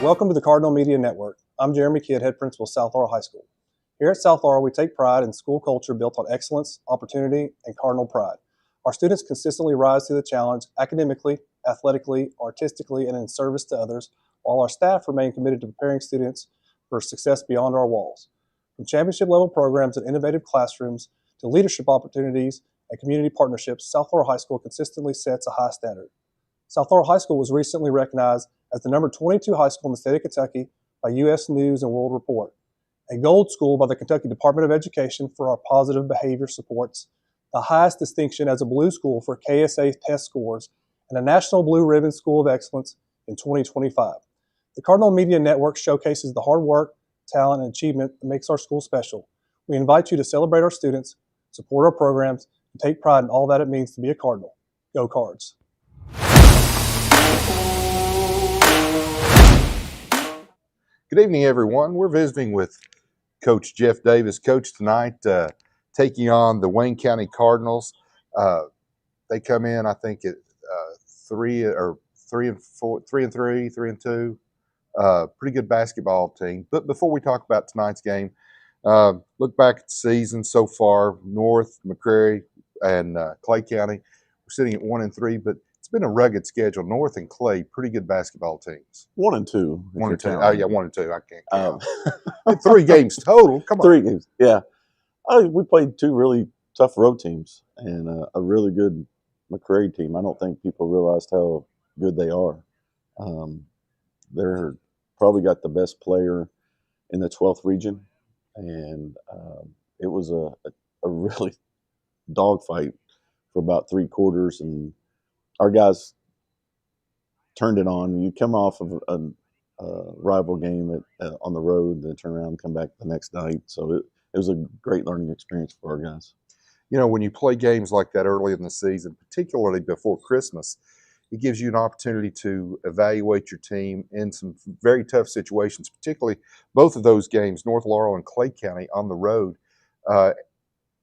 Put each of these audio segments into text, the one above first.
Welcome to the Cardinal Media Network. I'm Jeremy Kidd, Head Principal of South Laurel High School. Here at South Laurel, we take pride in school culture built on excellence, opportunity, and Cardinal pride. Our students consistently rise to the challenge academically, athletically, artistically, and in service to others, while our staff remain committed to preparing students for success beyond our walls. From championship-level programs and innovative classrooms to leadership opportunities and community partnerships, South Laurel High School consistently sets a high standard. South Laurel High School was recently recognized as the number 22 high school in the state of Kentucky by U.S. News and World Report, a gold school by the Kentucky Department of Education for our positive behavior supports, the highest distinction as a blue school for KSA test scores, and a National Blue Ribbon School of Excellence in 2025. The Cardinal Media Network showcases the hard work, talent, and achievement that makes our school special. We invite you to celebrate our students, support our programs, and take pride in all that it means to be a Cardinal. Go Cards! Good evening, everyone. We're visiting with Coach Jeff Davis. Coach, tonight taking on the Wayne County Cardinals. They come in, I think, at 3-3, 3-2. Pretty good basketball team. But before we talk about tonight's game, look back at the season so far. North, McCrary, and Clay County. We're sitting at 1-3, but it's been a rugged schedule. North and Clay, pretty good basketball teams. 1-2. 1-2. Oh, yeah, 1-2. I can't count. 3 games total. Come on. 3 games, yeah. We played 2 really tough road teams and a really good McCrary team. I don't think people realized how good they are. They're probably got the best player in the 12th region, and it was a really dogfight for about 3 quarters, and our guys turned it on. You come off of a rival game on the road, then turn around and come back the next night. So it was a great learning experience for our guys. You know, when you play games like that early in the season, particularly before Christmas, it gives you an opportunity to evaluate your team in some very tough situations, particularly both of those games, North Laurel and Clay County on the road. And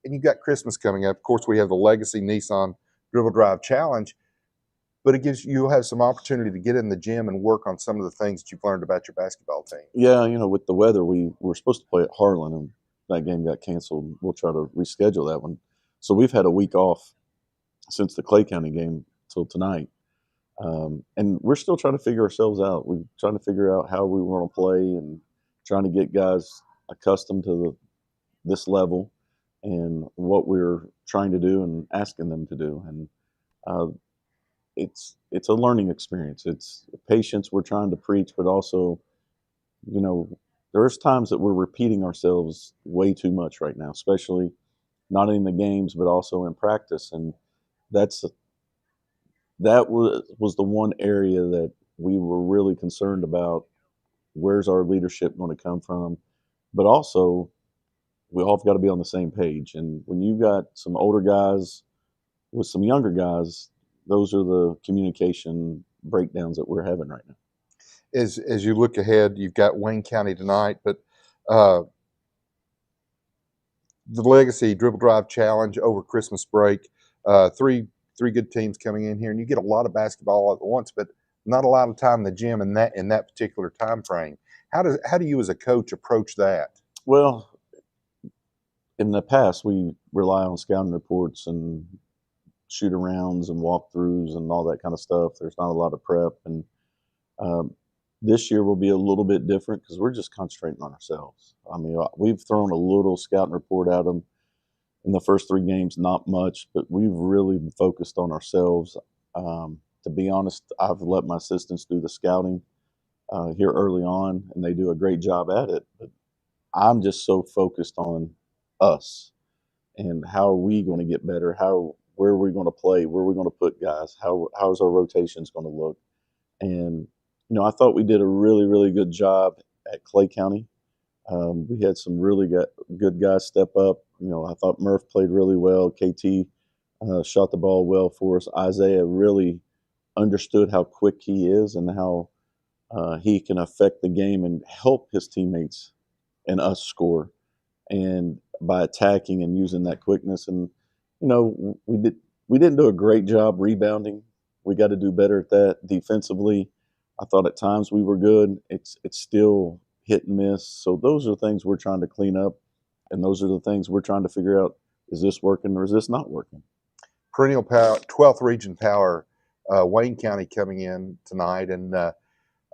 you've got Christmas coming up. Of course, we have the Legacy Nissan Dribble Drive Challenge. But it gives you'll have some opportunity to get in the gym and work on some of the things that you've learned about your basketball team. Yeah, with the weather, we were supposed to play at Harlan, and that game got canceled. We'll try to reschedule that one. So we've had a week off since the Clay County game till tonight. And we're still trying to figure ourselves out. We're trying to figure out how we want to play and trying to get guys accustomed to this level and what we're trying to do and asking them to do. And it's a learning experience. It's patience we're trying to preach, but also, there's times that we're repeating ourselves way too much right now, especially not in the games, but also in practice. And that was the one area that we were really concerned about. Where's our leadership going to come from? But also, we all got to be on the same page. And when you got some older guys with some younger guys, those are the communication breakdowns that we're having right now. As you look ahead, you've got Wayne County tonight, but the Legacy Dribble Drive Challenge over Christmas break, three good teams coming in here, and you get a lot of basketball all at once, but not a lot of time in the gym in that particular time frame. How do you as a coach approach that? Well, in the past, we rely on scouting reports and shoot-arounds and walkthroughs and all that kind of stuff. There's not a lot of prep, and this year will be a little bit different because we're just concentrating on ourselves. I mean, we've thrown a little scouting report at them in the first 3 games, not much, but we've really focused on ourselves. To be honest, I've let my assistants do the scouting here early on, and they do a great job at it. But I'm just so focused on us and how are we going to get better, where are we going to play, where are we going to put guys, how's our rotations going to look. And, I thought we did a really, really good job at Clay County. We had some really good guys step up. I thought Murph played really well. KT shot the ball well for us. Isaiah really understood how quick he is and how he can affect the game and help his teammates and us score. And by attacking and using that quickness. And, we didn't do a great job rebounding. We got to do better at that defensively. I thought at times we were good. It's still hit and miss. So those are things we're trying to clean up, and those are the things we're trying to figure out: is this working or is this not working? Perennial power, 12th region power, Wayne County coming in tonight, and they're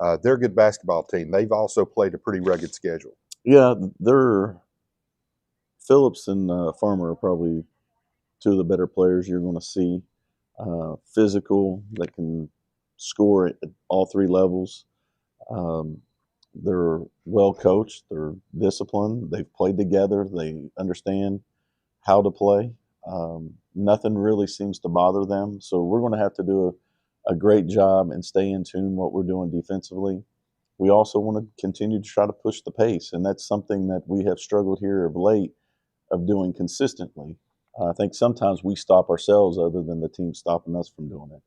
a good basketball team. They've also played a pretty rugged schedule. Yeah, they're Phillips and Farmer are probably two of the better players you're going to see. Physical, that can score at all three levels. Um, they're well coached. They're disciplined. They've played together. They understand how to play. Nothing really seems to bother them. So we're going to have to do a great job and stay in tune what we're doing defensively. We also want to continue to try to push the pace, and that's something that we have struggled here of late of doing consistently. I think sometimes we stop ourselves other than the team stopping us from doing it.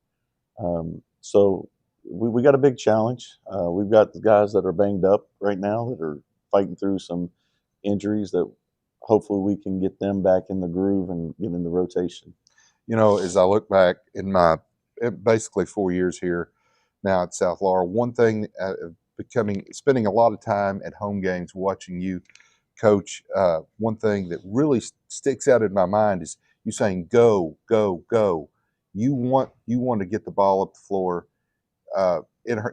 So we got a big challenge. We've got the guys that are banged up right now that are fighting through some injuries that hopefully we can get them back in the groove and get in the rotation. You know, as I look back in my basically 4 years here now at South Laurel, one thing spending a lot of time at home games watching you coach, one thing that really sticks out in my mind is you saying go, go, go. You want to get the ball up the floor.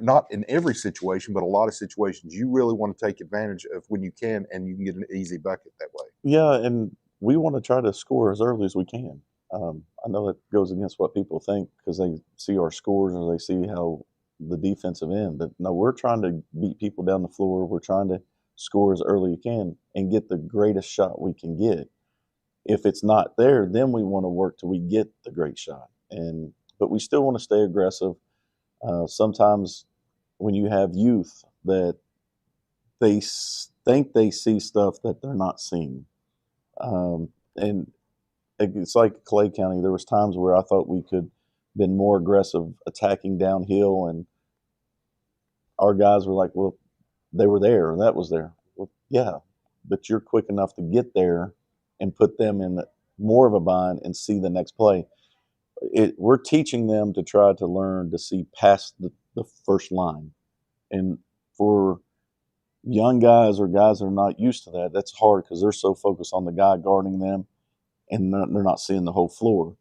Not in every situation, but a lot of situations, you really want to take advantage of when you can, and you can get an easy bucket that way. Yeah, and we want to try to score as early as we can. I know that goes against what people think because they see our scores or they see how the defensive end, but no, we're trying to beat people down the floor. We're trying to score as early as you can and get the greatest shot we can get. If it's not there, then we want to work till we get the great shot. But we still want to stay aggressive. Sometimes when you have youth that they think they see stuff that they're not seeing, and it's like Clay County. There was times where I thought we could been more aggressive attacking downhill, and our guys were like, "Well, they were there, and that was there." Well, yeah, but you're quick enough to get there and put them in more of a bind and see the next play. We're teaching them to try to learn to see past the first line, and for young guys or guys that are not used to that, that's hard because they're so focused on the guy guarding them, and they're not seeing the whole floor.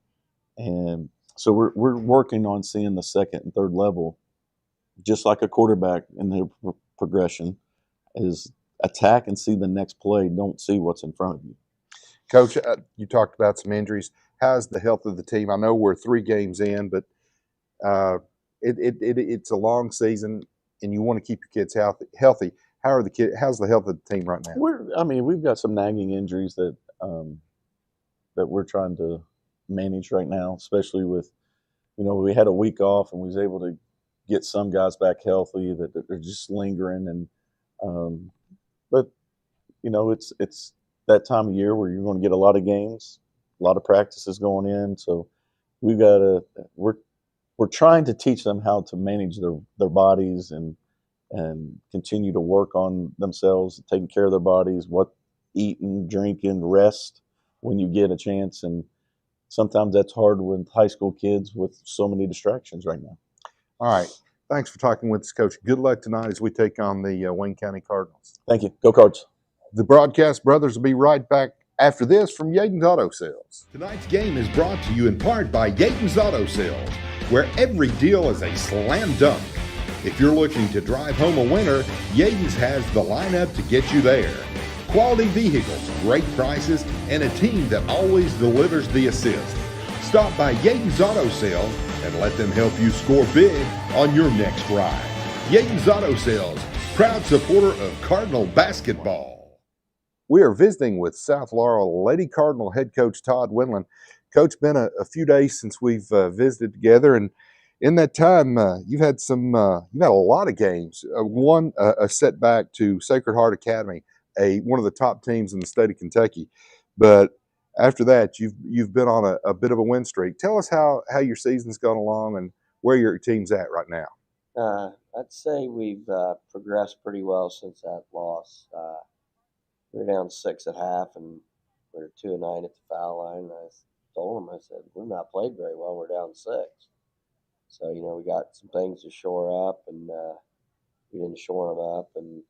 And so we're working on seeing the second and third level, just like a quarterback in their progression, is attack and see the next play. Don't see what's in front of you. Coach, you talked about some injuries. How's the health of the team? I know we're 3 games in, but it's a long season, and you want to keep your kids healthy. How's the health of the team right now? We've got some nagging injuries that we're trying to manage right now, especially with, we had a week off and we was able to get some guys back healthy that are just lingering. But it's that time of year where you're going to get a lot of games, a lot of practices going in. So we're trying to teach them how to manage their bodies and continue to work on themselves, taking care of their bodies, what eating, drinking, rest when you get a chance. And sometimes that's hard with high school kids with so many distractions right now. All right. Thanks for talking with us, Coach. Good luck tonight as we take on the Wayne County Cardinals. Thank you. Go Cards. The Broadcast Brothers will be right back after this from Yaden's Auto Sales. Tonight's game is brought to you in part by Yaden's Auto Sales, where every deal is a slam dunk. If you're looking to drive home a winner, Yaden's has the lineup to get you there. Quality vehicles, great prices, and a team that always delivers the assist. Stop by Yaden's Auto Sales and let them help you score big on your next ride. Yaden's Auto Sales, proud supporter of Cardinal basketball. We are visiting with South Laurel Lady Cardinal head coach Todd Wendland. Coach, been a few days since we've visited together, and in that time, you've had a lot of games. A setback to Sacred Heart Academy, one of the top teams in the state of Kentucky. But after that, you've been on a bit of a win streak. Tell us how your season's gone along and where your team's at right now. I'd say we've progressed pretty well since that loss. We were down 6 at half, and we were 2-9 at the foul line. I told them, I said, we've not played very well. We're down 6. So we got some things to shore up, and we didn't shore them up, and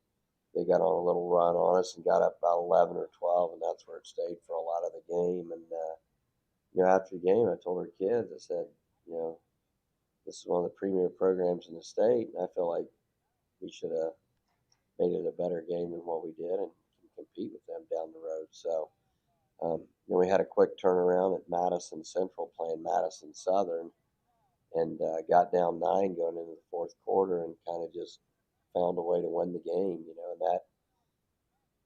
they got on a little run on us and got up about 11 or 12, and that's where it stayed for a lot of the game. And after the game, I told our kids, I said, you know, this is one of the premier programs in the state, and I feel like we should have made it a better game than what we did and can compete with them down the road. So, we had a quick turnaround at Madison Central playing Madison Southern, and got down 9 going into the fourth quarter, and kind of just found a way to win the game.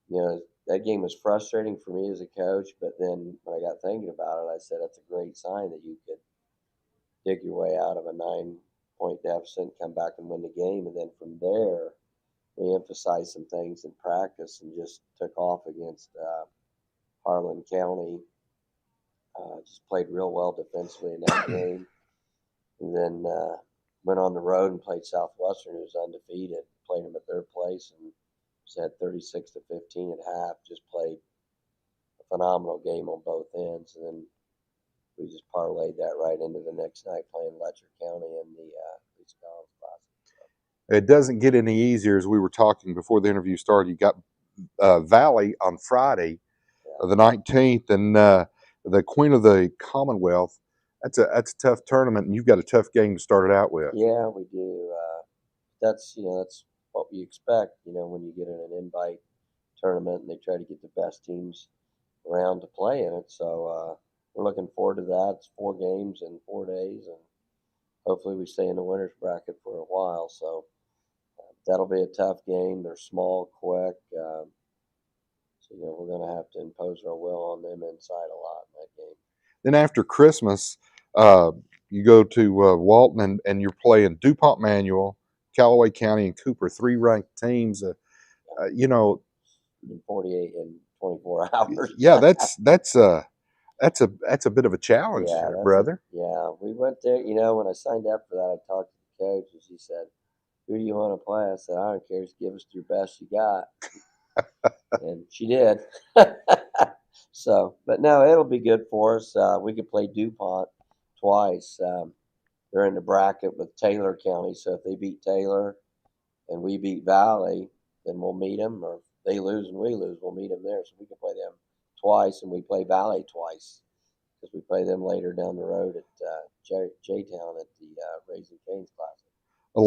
And that game was frustrating for me as a coach. But then when I got thinking about it, I said that's a great sign that you could dig your way out of a 9-point deficit and come back and win the game. And then from there, we emphasized some things in practice and just took off against Harlan County. Just played real well defensively in that game. And then went on the road and played Southwestern, who was undefeated. Played them at their place and had 36-15 at half. Just played a phenomenal game on both ends. And then we just parlayed that right into the next night playing Letcher County in the East College Classic. It doesn't get any easier. As we were talking before the interview started, you got Valley on Friday, the 19th, and the Queen of the Commonwealth. That's a tough tournament, and you've got a tough game to start it out with. Yeah, we do. That's what we expect. When you get in an invite tournament and they try to get the best teams around to play in it. So we're looking forward to that. It's 4 games in 4 days, and hopefully we stay in the winners bracket for a while. So that'll be a tough game. They're small, quick. So we're going to have to impose our will on them inside a lot in that game. Then after Christmas, you go to Walton, and you're playing DuPont Manual, Callaway County, and Cooper, 3 ranked teams. In 48 and 24 hours. Yeah, that's a bit of a challenge, brother. We went there. When I signed up for that, I talked to the coach, and she said, "Who do you want to play?" I said, "I don't care. Just give us your best you got." And she did. So, but no, it'll be good for us. We could play DuPont twice. They're in the bracket with Taylor County, so if they beat Taylor and we beat Valley, then we'll meet them. Or if they lose and we lose, we'll meet them there. So we can play them twice, and we play Valley twice because we play them later down the road at J-Town at the Raising Cane's Classic. A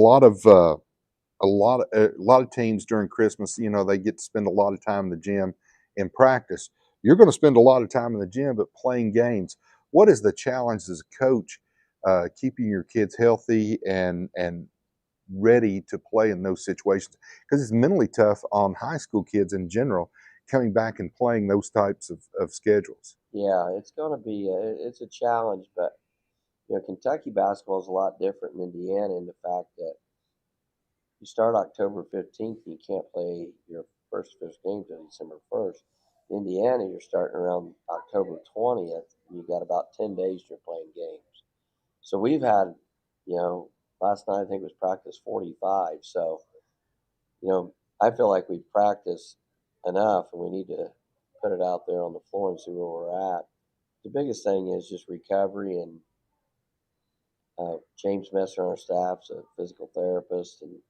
lot of teams during Christmas, they get to spend a lot of time in the gym in practice. You're going to spend a lot of time in the gym, but playing games. What is the challenge as a coach, keeping your kids healthy and ready to play in those situations? Because it's mentally tough on high school kids in general, coming back and playing those types of schedules. Yeah, it's going to be it's a challenge, but Kentucky basketball is a lot different in Indiana in the fact that you start October 15th, and you can't play your first game until December 1st. In Indiana, you're starting around October 20th, and you've got about 10 days to playing games. So we've had, last night I think it was practice 45. So, I feel like we've practiced enough, and we need to put it out there on the floor and see where we're at. The biggest thing is just recovery, and James Messer on our staff's a physical therapist, and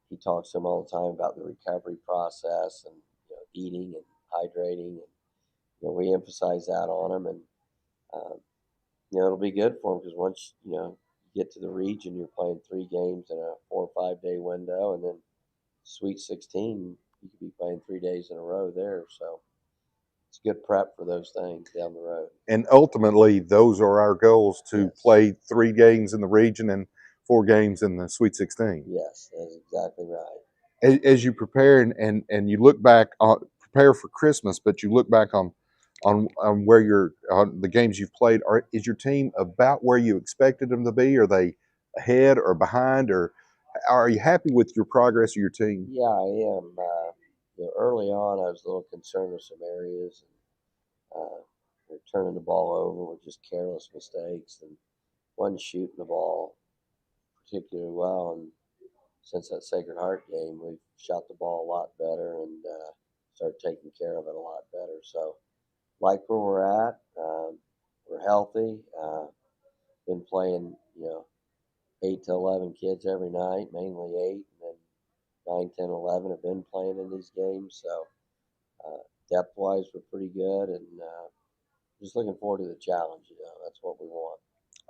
he talks to them all the time about the recovery process and eating and hydrating, and we emphasize that on them, and it'll be good for them because once you get to the region, you're playing 3 games in a 4 or 5 day window, and then Sweet 16, you could be playing 3 days in a row there. So it's good prep for those things down the road. And ultimately, those are our goals, to play 3 games in the region and 4 games in the Sweet 16. Yes, that's exactly right. As you prepare and you look back prepare for Christmas, but you look back on where you're on the games you've played, is your team about where you expected them to be? Are they ahead or behind, or are you happy with your progress of your team? Yeah, I am. Early on, I was a little concerned with some areas, and we're turning the ball over with just careless mistakes, and wasn't shooting the ball particularly well. And since that Sacred Heart game, we've shot the ball a lot better and started taking care of it a lot better. So, like where we're at, we're healthy. Been playing, 8 to 11 kids every night, mainly 8, and then 9, 10, 11 have been playing in these games. So depth-wise, we're pretty good, and just looking forward to the challenge. That's what we want.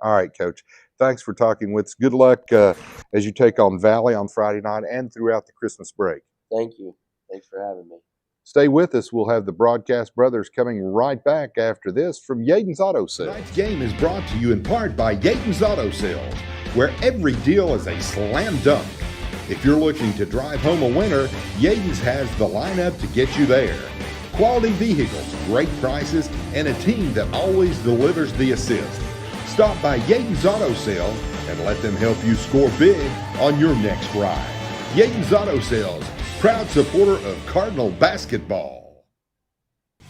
All right, Coach. Thanks for talking with us. Good luck as you take on Valley on Friday night and throughout the Christmas break. Thank you. Thanks for having me. Stay with us. We'll have the Broadcast Brothers coming right back after this from Yaden's Auto Sales. Tonight's game is brought to you in part by Yaden's Auto Sales, where every deal is a slam dunk. If you're looking to drive home a winner, Yaden's has the lineup to get you there. Quality vehicles, great prices, and a team that always delivers the assist. Stop by Yaden's Auto Sales and let them help you score big on your next ride. Yaden's Auto Sales, proud supporter of Cardinal basketball.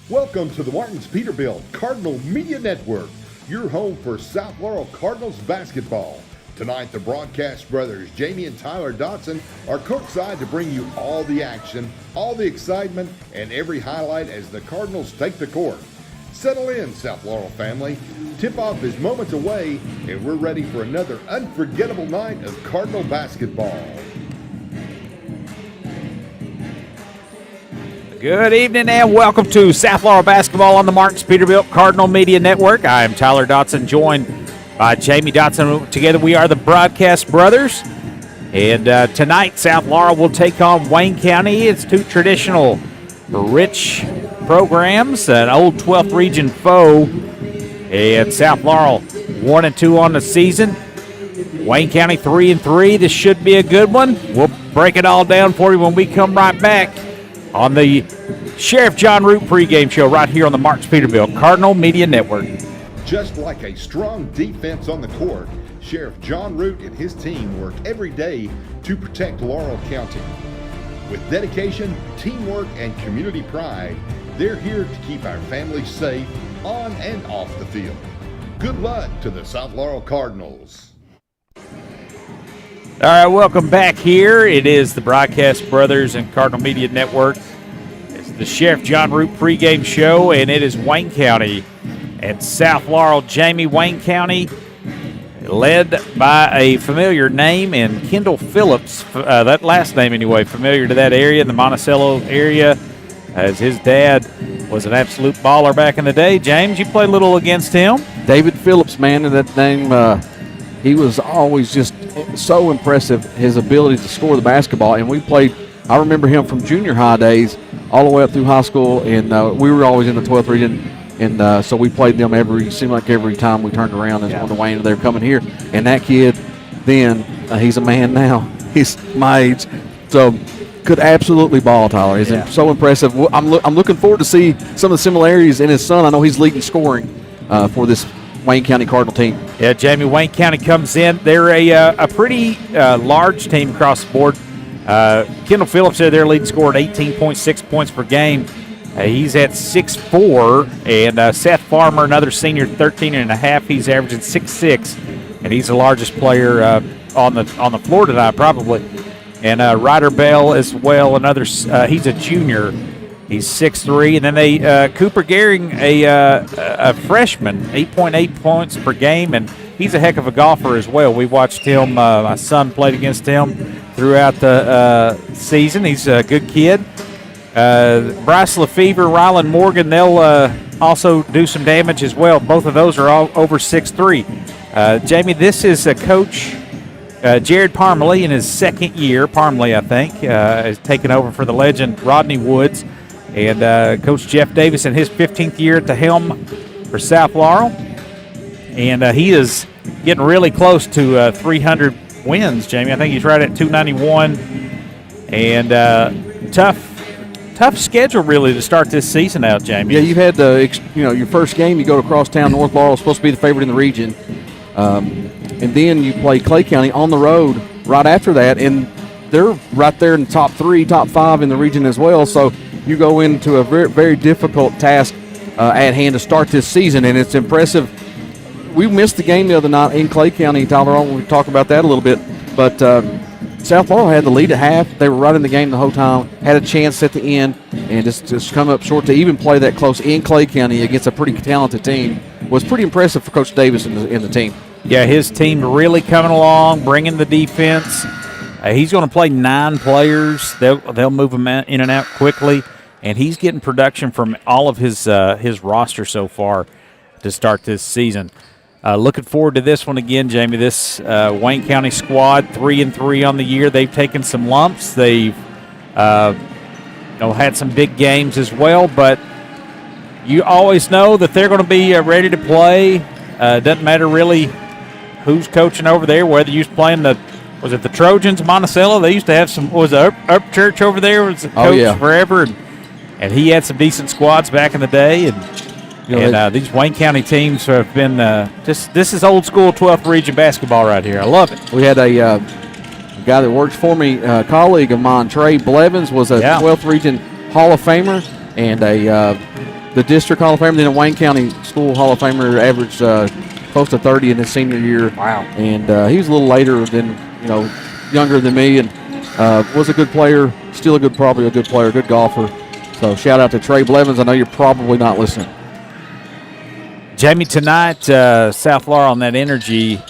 Welcome to the Martins Peterbilt Cardinal Media Network, your home for South Laurel Cardinals basketball. Tonight, the Broadcast Brothers, Jamie and Tyler Dotson, are courtside to bring you all the action, all the excitement, and every highlight as the Cardinals take the court. Settle in, South Laurel family. Tip-off is moments away, and we're ready for another unforgettable night of Cardinal basketball. Good evening and welcome to South Laurel basketball on the Martins Peterbilt Cardinal Media Network. I am Tyler Dotson, joined by Jamie Dotson. Together we are the Broadcast Brothers. And tonight, South Laurel will take on Wayne County. It's two traditional rich programs, an old 12th region foe. And South Laurel 1-2 on the season. Wayne County 3-3. This should be a good one. We'll break it all down for you when we come right back on the Sheriff John Root pregame show right here on the Martins Peterbilt Cardinal Media Network. Just like a strong defense on the court, Sheriff John Root and his team work every day to protect Laurel County. With dedication, teamwork, and community pride, they're here to keep our families safe on and off the field. Good luck to the South Laurel Cardinals. All right, welcome back here. It is the Broadcast Brothers and Cardinal Media Network. It's the Sheriff John Root pregame show, and it is Wayne County and South Laurel. Jamie, Wayne County, led by a familiar name in Kendall Phillips, that last name anyway, familiar to that area, in the Monticello area, as his dad was an absolute baller back in the day. James, you played a little against him. David Phillips, man, and that name, he was always just so impressive, his ability to score the basketball. And we played, I remember him from junior high days all the way up through high school, and we were always in the 12th region. And so we played them seemed like every time we turned around as one Wayne, they were coming here. And that kid then, he's a man now. He's my age. So could absolutely ball, Tyler. He's so impressive. I'm looking forward to see some of the similarities in his son. I know he's leading scoring for this Wayne County Cardinal team. Yeah, Jamie, Wayne County comes in. They're a pretty large team across the board. Kendall Phillips, their leading scorer at 18.6 points per game. He's at 6'4", and Seth Farmer, another senior, 13.5. He's averaging 6'6", and he's the largest player on the floor tonight, probably. And Ryder Bell as well, another. He's a junior. He's 6'3", and then they Cooper Gehring, a freshman, 8.8 points per game, and he's a heck of a golfer as well. We watched him. My son played against him throughout the season. He's a good kid. Bryce Lefevre, Rylan Morgan, they'll also do some damage as well. Both of those are all over 6'3". Jamie, this is a coach, Jared Parmalee, in his second year. Parmalee, I think, has taken over for the legend Rodney Woods. And Coach Jeff Davis in his 15th year at the helm for South Laurel. And he is getting really close to 300 wins, Jamie. I think he's right at 291. And tough schedule, really, to start this season out, Jamie. Yeah, you've had your first game, you go to crosstown. North Laurel, supposed to be the favorite in the region. And then you play Clay County on the road right after that. And they're right there in the top 3, top 5 in the region as well. So you go into a very, very difficult task at hand to start this season, and it's impressive. We missed the game the other night in Clay County, Tyler. We'll talk about that a little bit. But South Laurel had the lead at half. They were right in the game the whole time, had a chance at the end, and just come up short to even play that close in Clay County against a pretty talented team was pretty impressive for Coach Davis and the team. Yeah, his team really coming along, bringing the defense. He's going to play 9 players. They'll move him in and out quickly, and he's getting production from all of his roster so far to start this season. Looking forward to this one again, Jamie. This Wayne County squad, 3-3 on the year. They've taken some lumps. They've had some big games as well, but you always know that they're going to be ready to play. Doesn't matter really who's coaching over there, whether you're playing was it the Trojans, Monticello? They used to have some, Up Church over there was the coach forever, and he had some decent squads back in the day. And these Wayne County teams have been this is old school 12th region basketball right here. I love it. We had a guy that works for me, a colleague of mine, Trey Blevins, was a 12th region Hall of Famer and the district Hall of Famer, then a Wayne County School Hall of Famer, averaged close to 30 in his senior year. Wow. And he was a little later than, younger than me, and was a good player, still probably a good player, good golfer. So shout out to Trey Blevins. I know you're probably not listening. Jamie, tonight, South Laurel on that energy,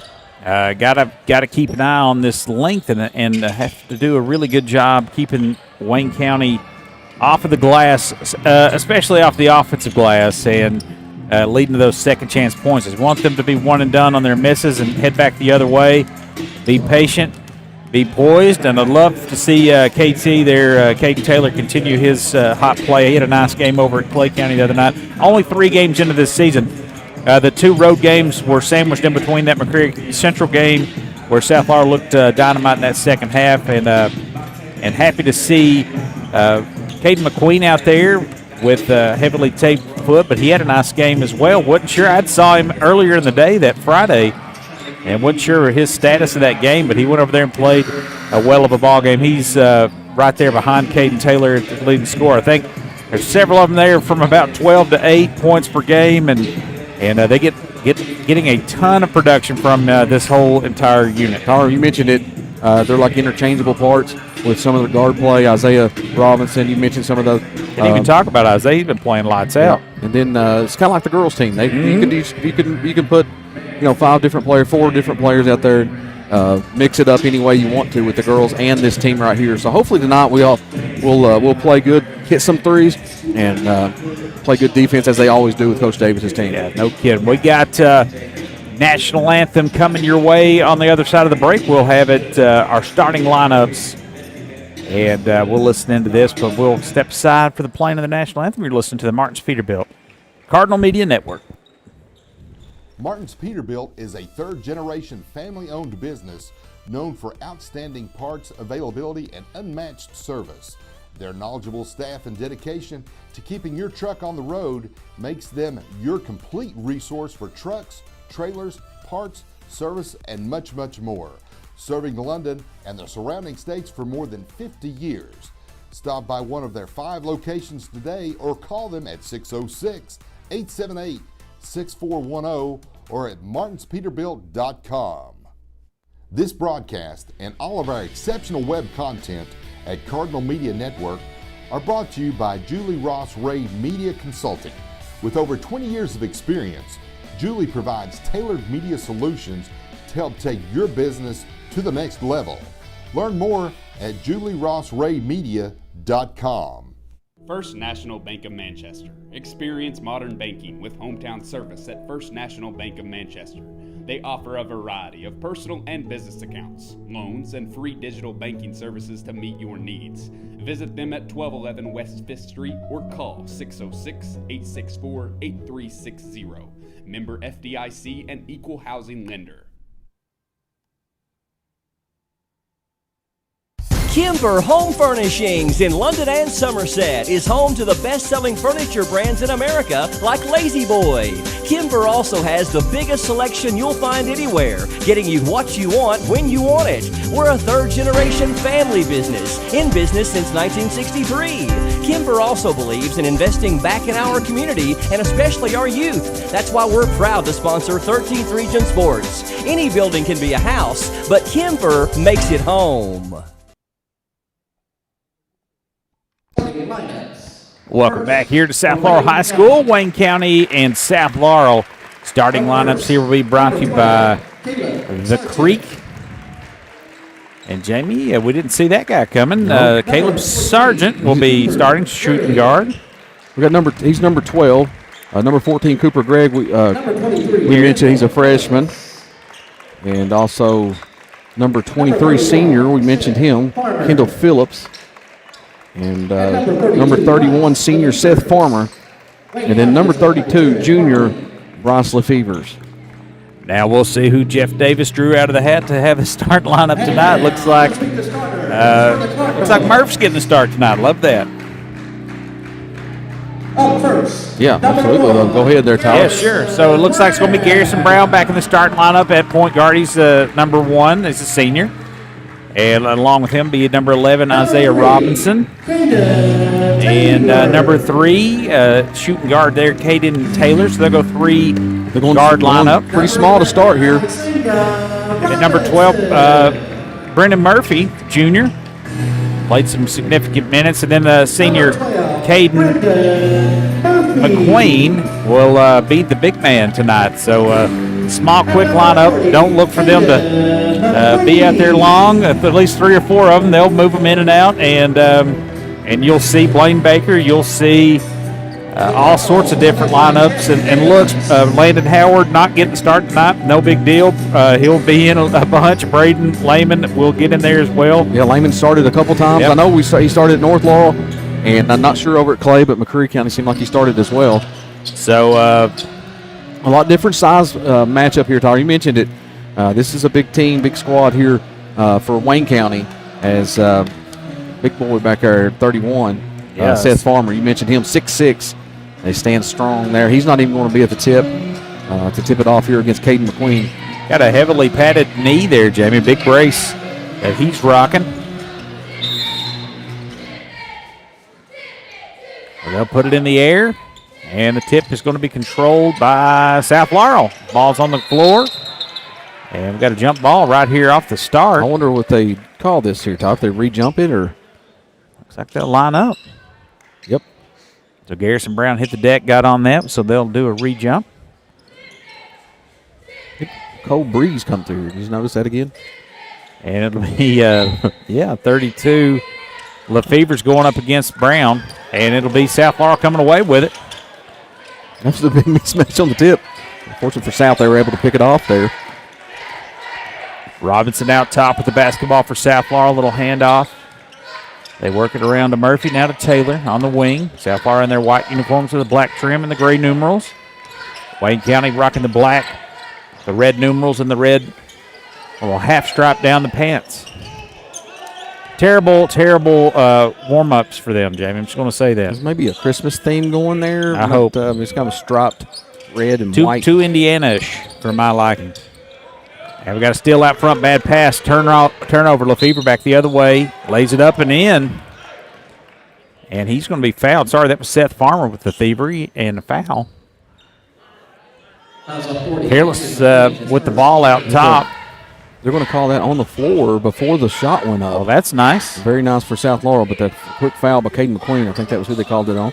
gotta keep an eye on this length and have to do a really good job keeping Wayne County off of the glass, especially off the offensive glass, and leading to those second chance points. I want them to be one and done on their misses and head back the other way. Be patient, be poised, and I'd love to see KT there, Caden Taylor, continue his hot play. He had a nice game over at Clay County the other night. Only 3 games into this season. The 2 road games were sandwiched in between that McCreary Central game where South Laurel looked dynamite in that second half, and happy to see Caden McQueen out there with heavily taped foot, but he had a nice game as well. Wasn't sure. I saw him earlier in the day that Friday and wasn't sure of his status of that game, but he went over there and played a well of a ball game. He's right there behind Caden Taylor at the leading scorer. I think there's several of them there from about 12 to 8 points per game, and they getting a ton of production from this whole entire unit. Tyler, you mentioned it. They're like interchangeable parts with some of the guard play. Isaiah Robinson, you mentioned some of those. Didn't even talk about Isaiah. He's been playing lights out. And then it's kind of like the girls' team. You can put 4 different players out there, mix it up any way you want to with the girls and this team right here. So hopefully tonight we'll play good, hit some threes, and play good defense as they always do with Coach Davis's team. Yeah, no kidding. We got National Anthem coming your way on the other side of the break. We'll have it, our starting lineups, and we'll listen into this, but we'll step aside for the playing of the National Anthem. You're listening to the Martins Peterbilt Cardinal Media Network. Martins Peterbilt is a third-generation family-owned business known for outstanding parts availability and unmatched service. Their knowledgeable staff and dedication to keeping your truck on the road makes them your complete resource for trucks, trailers, parts, service, and much, much more. Serving London and the surrounding states for more than 50 years. Stop by one of their 5 locations today or call them at 606-878-6410 or at martinspeterbilt.com. This broadcast and all of our exceptional web content at Cardinal Media Network are brought to you by Julie Ross Ray Media Consulting. With over 20 years of experience, Julie provides tailored media solutions to help take your business to the next level. Learn more at julierossraymedia.com. First National Bank of Manchester. Experience modern banking with hometown service at First National Bank of Manchester. They offer a variety of personal and business accounts, loans, and free digital banking services to meet your needs. Visit them at 1211 West 5th Street or call 606-864-8360. Member FDIC and Equal Housing Lender. Kimber Home Furnishings in London and Somerset is home to the best-selling furniture brands in America like Lazy Boy. Kimber also has the biggest selection you'll find anywhere, getting you what you want when you want it. We're a third-generation family business, in business since 1963. Kimber also believes in investing back in our community and especially our youth. That's why we're proud to sponsor 13th Region Sports. Any building can be a house, but Kimber makes it home. Welcome back here to South Laurel High School, Wayne County and South Laurel. Starting lineups here will be brought to you by the Creek. And Jamie, we didn't see that guy coming. Caleb Sargent will be starting shooting guard. We got he's number 12. Number 14, Cooper Gregg. We mentioned he's a freshman. And also number 23, senior. We mentioned him, Kendall Phillips. And number 31, senior, Seth Farmer. And then number 32, junior, Bryce Lefevers. Now we'll see who Jeff Davis drew out of the hat to have his start lineup tonight. Looks like Murph's getting the start tonight. Love that. Yeah, absolutely. Go ahead there, Tyler. Yeah, sure. So it looks like it's going to be Garrison Brown back in the starting lineup at point guard. He's number 1 as a senior. And along with him be number 11, Isaiah Robinson. And number 3, shooting guard there, Caden Taylor. So they'll go 3 guard lineup. Pretty small to start here. At number 12, Brendan Murphy, junior. Played some significant minutes. And then the senior, Caden McQueen, will be the big man tonight. So small, quick lineup. Don't look for them to be out there long. At least 3 or 4 of them, they'll move them in and out. And you'll see Blaine Baker. You'll see all sorts of different lineups and looks. Landon Howard not getting the start tonight. No big deal. He'll be in a bunch. Braden Lehman will get in there as well. Yeah, Lehman started a couple times. Yep. I know he started at North Laurel, and I'm not sure over at Clay, but McCreary County seemed like he started as well. So a lot different size matchup here, Tyler. You mentioned it. This is a big team, big squad here for Wayne County as big boy back there, 31, Yes. Seth Farmer. You mentioned him, 6'6". They stand strong there. He's not even going to be at the tip to tip it off here against Caden McQueen. got a heavily padded knee there, Jamie. Big brace that he's rocking. They'll put it in the air, and the tip is going to be controlled by South Laurel. Ball's on the floor, and we've got a jump ball right here off the start. I wonder what they call this here, Todd. If they re-jump it or? Looks like they'll line up. Yep. So Garrison Brown hit the deck, got on that, so they'll do a re-jump. Cold breeze come through here. Did you notice that again? And it'll be, 32. Lefever's going up against Brown, and it'll be South Laurel coming away with it. That's the big mismatch on the tip. Unfortunately for South, they were able to pick it off there. Robinson out top with the basketball for South Laurel. Little handoff. They work it around to Murphy, now to Taylor on the wing. South Laurel in their white uniforms with the black trim and the gray numerals. Wayne County rocking the black, the red numerals, and the red little half stripe down the pants. Terrible warm-ups for them, Jamie. I'm just going to say that. There's maybe a Christmas theme going there. I hope. It's kind of striped red and Too white. Indiana-ish for my liking. And we got a steal out front, bad pass, turnover. Lefevre back the other way, lays it up and in. And he's going to be fouled. Sorry, that was Seth Farmer with the thievery and a foul. Careless with the ball out top. They're going to call that on the floor before the shot went up. Oh, that's nice. Very nice for South Laurel, but that quick foul by Caden McQueen, I think that was who they called it on.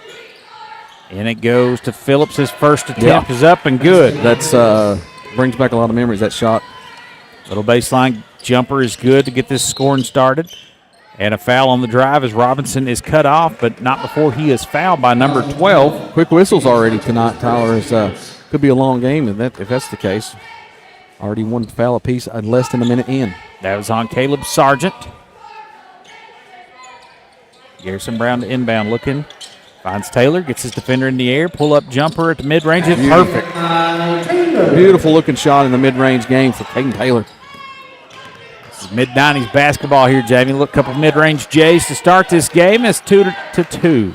And it goes to Phillips. His first attempt is up and good. That's brings back a lot of memories, that shot. Little baseline jumper is good to get this scoring started. And a foul on the drive as Robinson is cut off, but not before he is fouled by number 12. Quick whistles already tonight, Tyler. Could be a long game if that's the case. Already one foul apiece less than a minute in. That was on Caleb Sargent. Garrison Brown to inbound looking. Finds Taylor, gets his defender in the air. Pull-up jumper at the mid-range. It's perfect. Beautiful looking shot in the mid-range game for Caden Taylor. This is mid-90s basketball here, Jamie. Look, a couple mid-range J's to start this game. It's 2-2.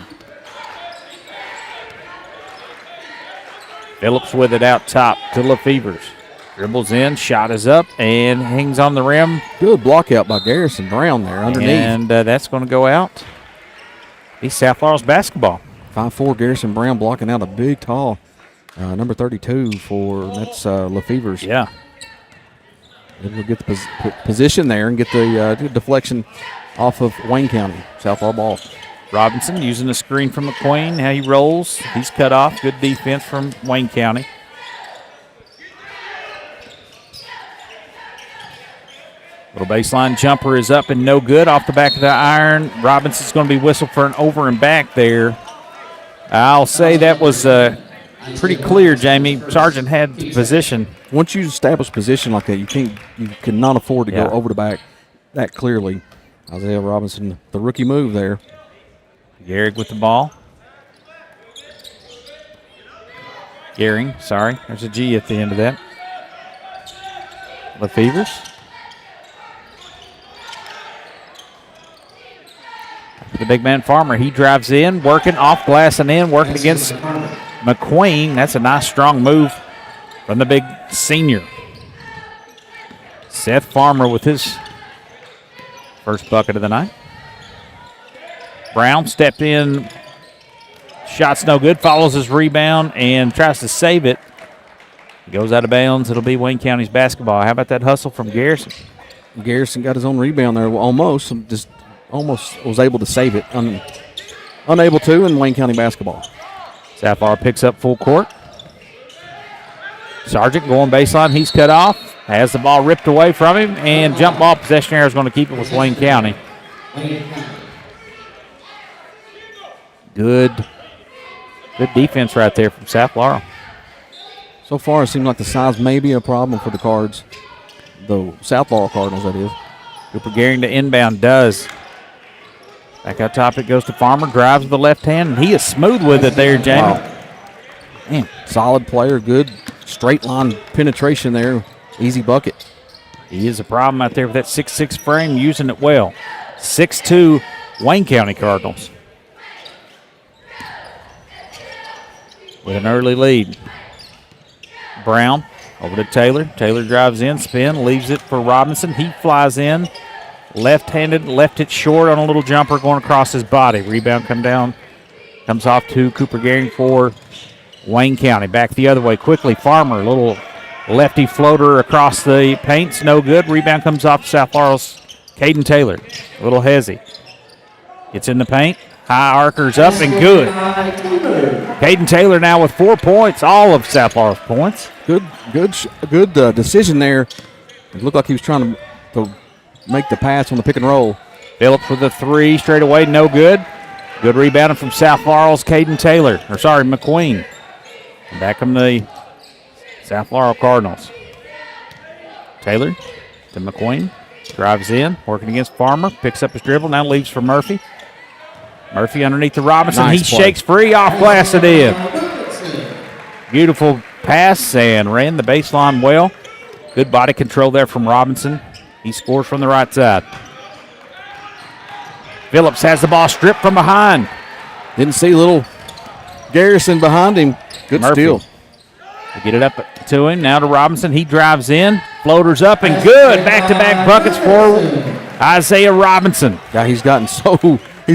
Phillips with it out top to Lefevers. Dribbles in, shot is up, and hangs on the rim. Good block out by Garrison Brown there underneath. And that's going to go out. He's South Laurel's basketball. 5'4" Garrison Brown blocking out a big, tall number 32 that's Lefevers. Yeah. We'll get the position there and get the deflection off of Wayne County. South Laurel ball. Robinson using the screen from McQueen. How he rolls. He's cut off. Good defense from Wayne County. Little baseline jumper is up and no good off the back of the iron. Robinson's going to be whistled for an over and back there. I'll say that was pretty clear, Jamie. Sargent had position. Once you establish position like that, you cannot afford to go over the back that clearly. Isaiah Robinson, the rookie move there. Gehrig with the ball. Gehring, sorry. There's a G at the end of that. Lefevers. The big man Farmer, he drives in, working off glass and in, working against McQueen. That's a nice strong move from the big senior. Seth Farmer with his first bucket of the night. Brown stepped in. Shot's no good. Follows his rebound and tries to save it. He goes out of bounds. It'll be Wayne County's basketball. How about that hustle from Garrison? Garrison got his own rebound there. Almost was able to save it. Unable to, and Wayne County basketball. Sapphire picks up full court. Sargent going baseline. He's cut off. Has the ball ripped away from him. And jump ball possession error is going to keep it with Wayne County. Good defense right there from South Laurel. So far, it seems like the size may be a problem for the Cards. The South Laurel Cardinals, that is. Cooper Gehring to inbound does. Back out top, it goes to Farmer. Drives with the left hand, and he is smooth with it there, Jamie. Wow. Man, solid player. Good straight line penetration there. Easy bucket. He is a problem out there with that 6'6 frame, using it well. 6'2 Wayne County Cardinals with an early lead. Brown over to Taylor. Taylor drives in, spin, leaves it for Robinson. He flies in, left-handed, left it short on a little jumper going across his body. Rebound comes off to Cooper Gehring for Wayne County. Back the other way quickly. Farmer, little lefty floater across the paint's no good. Rebound comes off to South Laurel's Caden Taylor. A little hezzy. Gets in the paint. High arcers up and good. Caden Taylor now with 4 points, all of South Laurel's points. Good decision there. It looked like he was trying to make the pass on the pick and roll. Phillips with a three straight away, no good. Good rebounding from South Laurel's Caden Taylor, McQueen. And back come the South Laurel Cardinals. Taylor to McQueen, drives in, working against Farmer, picks up his dribble, now leaves for Murphy. Murphy underneath the Robinson. Nice he play. shakes free off glass it in. Beautiful pass and ran the baseline well. Good body control there from Robinson. He scores from the right side. Phillips has the ball stripped from behind. Didn't see little Garrison behind him. Good Murphy. steal. They get it up to him. Now to Robinson. He drives in. Floaters up and good. Back-to-back buckets for Isaiah Robinson. Yeah, he's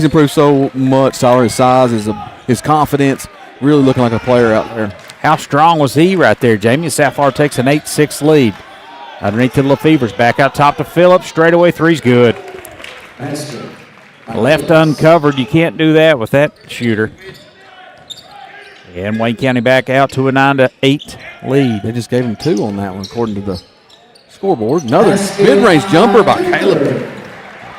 improved so much. His size, his confidence, really looking like a player out there. How strong was he right there, Jamie? Sapphire takes an 8-6 lead. Underneath to the Lefevers. Back out top to Phillips. Straightaway three's good. Left uncovered. You can't do that with that shooter. And Wayne County back out to a 9-8 lead. They just gave him 2 on that one, according to the scoreboard. Another mid-range jumper by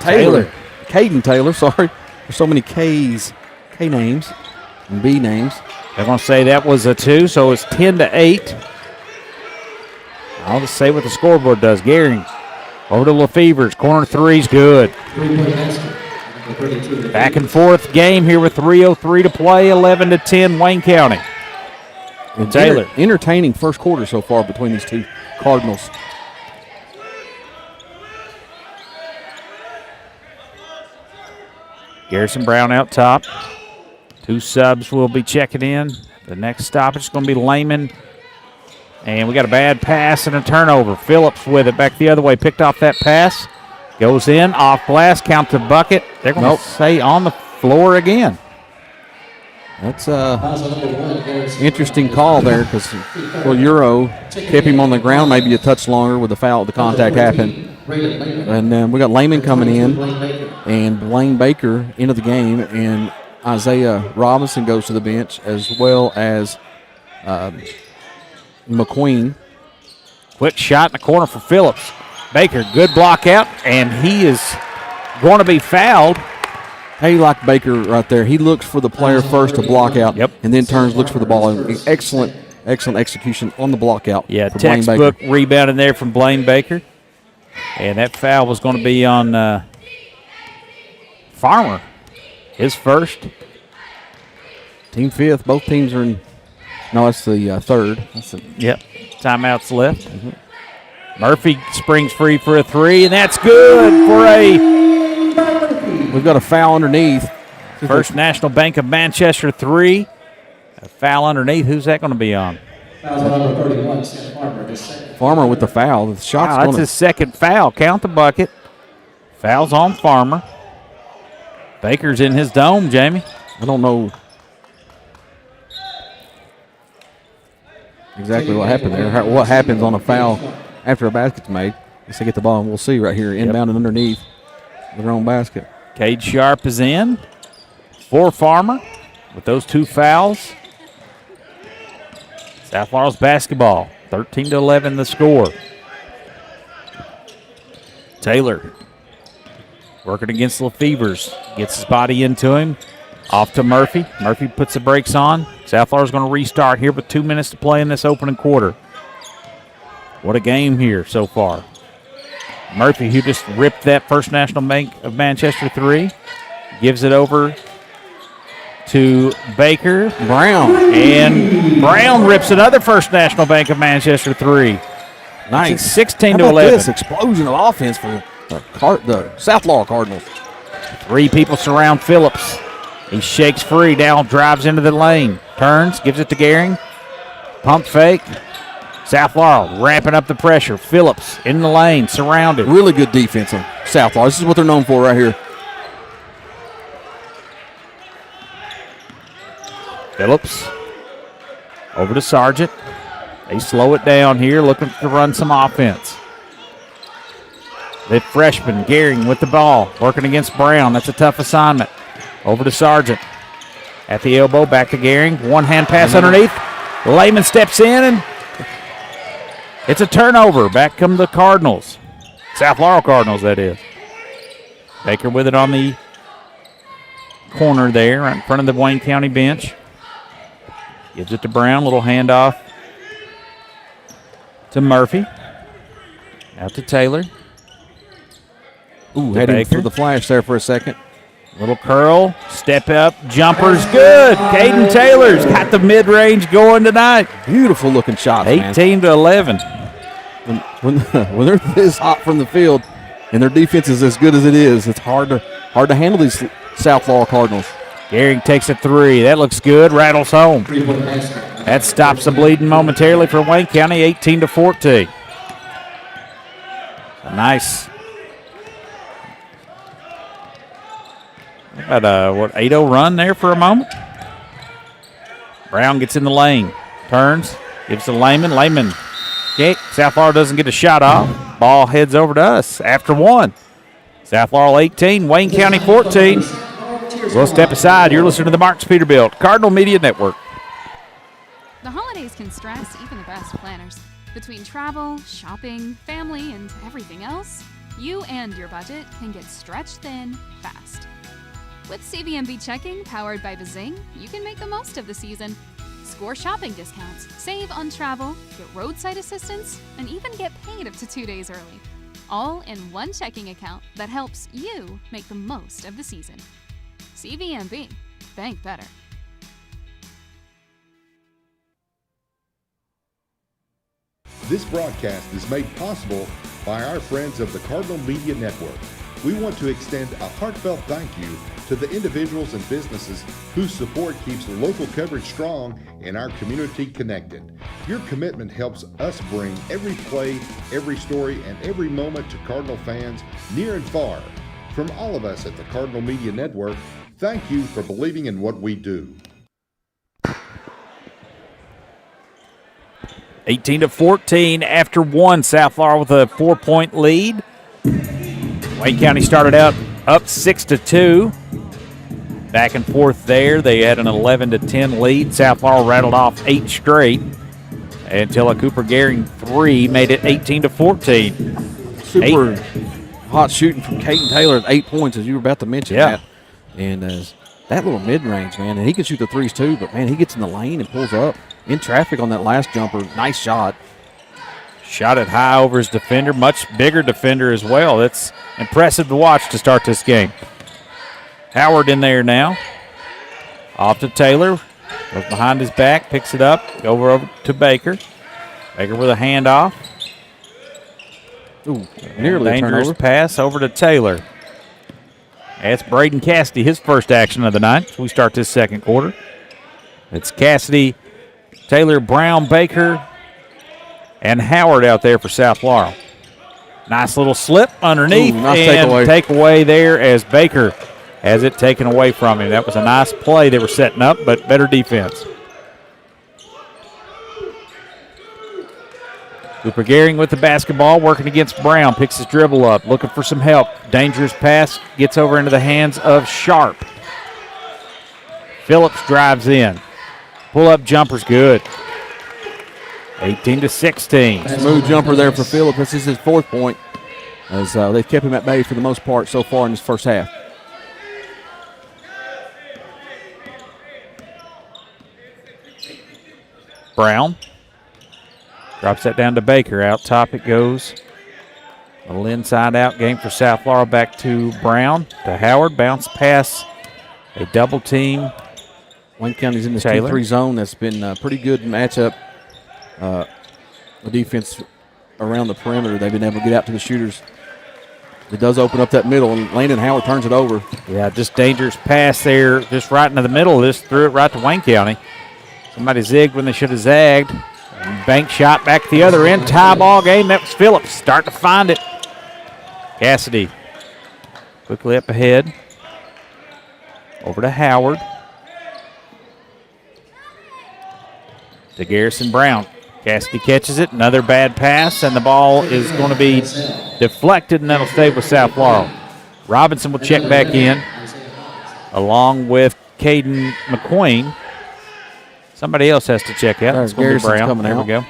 Caden Taylor, sorry. There's so many K names and B names. They're going to say that was a 2, so it's 10-8. I'll just say what the scoreboard does. Gehring over to Lefevers. Corner three's good. Back and forth game here with 3:03 to play. 11-10 Wayne County. And Taylor. Entertaining first quarter so far between these two Cardinals. Garrison Brown out top. 2 subs will be checking in. The next stop is going to be Lehman. And we got a bad pass and a turnover. Phillips with it back the other way. Picked off that pass. Goes in, off glass, count the bucket. They're going to say on the floor again. That's interesting call there because Euro kept him on the ground maybe a touch longer with the foul. The contact happened. And then we got Lehman coming in and Blaine Baker into the game, and Isaiah Robinson goes to the bench as well as McQueen. Quick shot in the corner for Phillips. Baker, good block out, and he is going to be fouled. Hey, like Baker right there. He looks for the player first to block out, and then turns, looks for the ball. And excellent execution on the block out. Yeah, textbook rebound in there from Blaine Baker. And that foul was going to be on Farmer, his first. Team fifth. Both teams are in. No, that's the third. Timeouts left. Murphy springs free for a three, and that's good for a. We've got a foul underneath. First National Bank of Manchester 3. A foul underneath. Who's that going to be on? Farmer with the foul. The shot's that's his second foul. Count the bucket. Foul's on Farmer. Baker's in his dome, Jamie. I don't know exactly what happened there. What happens on a foul after a basket's made. Let's get the ball, and we'll see right here. Inbound and underneath their own basket. Cade Sharp is in for Farmer with those two fouls. South Laurel's basketball, 13-11 the score. Taylor working against Lefevers, gets his body into him. Off to Murphy. Murphy puts the brakes on. South Laurel's going to restart here with 2 minutes to play in this opening quarter. What a game here so far. Murphy, who just ripped that First National Bank of Manchester 3, gives it over to Baker. Brown. And Brown rips another First National Bank of Manchester 3. Nice. 16 How to about 11. This explosion of offense for the South Laurel Cardinals. 3 people surround Phillips. He shakes free, now drives into the lane. Turns, gives it to Gehring. Pump fake. South Laurel ramping up the pressure. Phillips in the lane, surrounded. Really good defense on South Laurel. This is what they're known for right here. Phillips over to Sargent. They slow it down here, looking to run some offense. The freshman, Gehring with the ball, working against Brown. That's a tough assignment. Over to Sargent. At the elbow, back to Gehring. One-hand pass underneath. Lehman steps in, and it's a turnover. Back come the Cardinals. South Laurel Cardinals, that is. Baker with it on the corner there, right in front of the Wayne County bench. Gives it to Brown. Little handoff to Murphy. Out to Taylor. Ooh, heading for the flash there for a second. Little curl, step up, jumper's good. Caden Taylor's got the mid-range going tonight. Beautiful looking shot, 18 to 11. When they're this hot from the field and their defense is as good as it is, it's hard to handle these South Laurel Cardinals. Gehring takes a 3. That looks good. Rattles home. That stops the bleeding momentarily for Wayne County, 18 to 14. A nice. About a 8-0 run there for a moment. Brown gets in the lane, turns, gives to Lehman. Lehman, okay, South Laurel doesn't get a shot off. Ball heads over to us after 1. South Laurel 18, Wayne County 14. We'll step aside. You're listening to the Marks Peterbilt Cardinal Media Network. The holidays can stress even the best planners. Between travel, shopping, family, and everything else, you and your budget can get stretched thin fast. With CVMB checking powered by Bazing, you can make the most of the season. Score shopping discounts, save on travel, get roadside assistance, and even get paid up to 2 days early. All in one checking account that helps you make the most of the season. CVMB. Bank better. This broadcast is made possible by our friends of the Cardinal Media Network. We want to extend a heartfelt thank you to the individuals and businesses whose support keeps local coverage strong and our community connected. Your commitment helps us bring every play, every story, and every moment to Cardinal fans near and far. From all of us at the Cardinal Media Network, thank you for believing in what we do. 18 to 14 after 1. South Laurel with a 4-point lead. Wayne County started out up 6 to 2. Back and forth there. They had an 11 to 10 lead. South Laurel rattled off 8 straight until a Cooper Gehring 3 made it 18 to 14. super hot shooting from Caden Taylor at 8 points, as you were about to mention that. And that little mid-range, man, and he can shoot the threes too, but, man, he gets in the lane and pulls up in traffic on that last jumper. Nice shot. Shot it high over his defender, much bigger defender as well. That's impressive to watch to start this game. Howard in there now. Off to Taylor. Goes behind his back, picks it up, over to Baker. Baker with a handoff. Ooh, nearly dangerous a turnover. pass over to Taylor. That's Braden Cassidy, his first action of the night. So we start this second quarter. It's Cassidy, Taylor, Brown, Baker, and Howard out there for South Laurel. Nice little slip underneath. Ooh, nice and takeaway. Takeaway there as Baker has it taken away from him. That was a nice play they were setting up, but better defense. Cooper Gehring with the basketball, working against Brown, picks his dribble up, looking for some help. Dangerous pass, gets over into the hands of Sharp. Phillips drives in. Pull-up jumper's good. 18-16. Smooth jumper there for Phillips. This is his 4th point, as they've kept him at bay for the most part so far in this first half. Brown drops that down to Baker. Out top it goes. A little inside-out game for South Laurel. Back to Brown, to Howard. Bounce pass. A double team. Wayne County's in this Taylor. 2-3 zone. That's been a pretty good matchup. The defense around the perimeter, they've been able to get out to the shooters. It does open up that middle, and Landon Howard turns it over. Yeah, just dangerous pass there, just right into the middle of this. Threw it right to Wayne County. Somebody zigged when they should have zagged. And bank shot back to the other end. Tie ball game. That was Phillips. Start to find it. Cassidy quickly up ahead. Over to Howard. To Garrison Brown. Cassidy catches it. Another bad pass, and the ball is going to be deflected, and that'll stay with South Laurel. Robinson will check back in, along with Caden McQueen. Somebody else has to check out. It's going to be Brown. Coming there out. we go.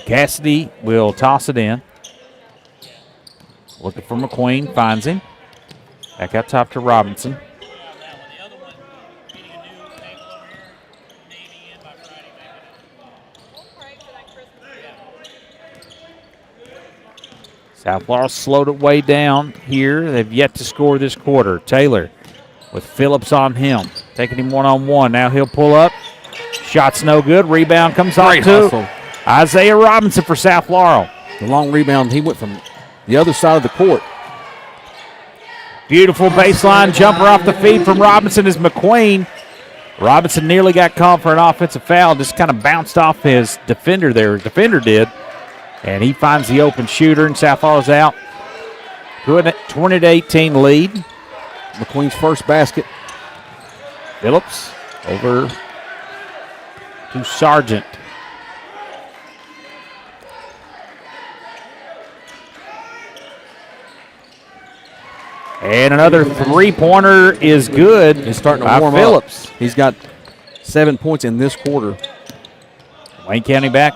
Cassidy will toss it in. Looking for McQueen, finds him. Back out top to Robinson. South Laurel slowed it way down here. They've yet to score this quarter. Taylor with Phillips on him. Taking him one-on-one. Now he'll pull up. Shot's no good. Rebound comes off to Isaiah Robinson for South Laurel. The long rebound, he went from the other side of the court. Beautiful baseline jumper off the feed from Robinson is McQueen. Robinson nearly got called for an offensive foul. Just kind of bounced off his defender there. His defender did. And he finds the open shooter, and South Laurel's out. 20-18 lead. McQueen's first basket. Phillips over to Sargent. And another three-pointer is good. He's starting to by warm Phillips. up. He's got 7 points in this quarter. Wayne County back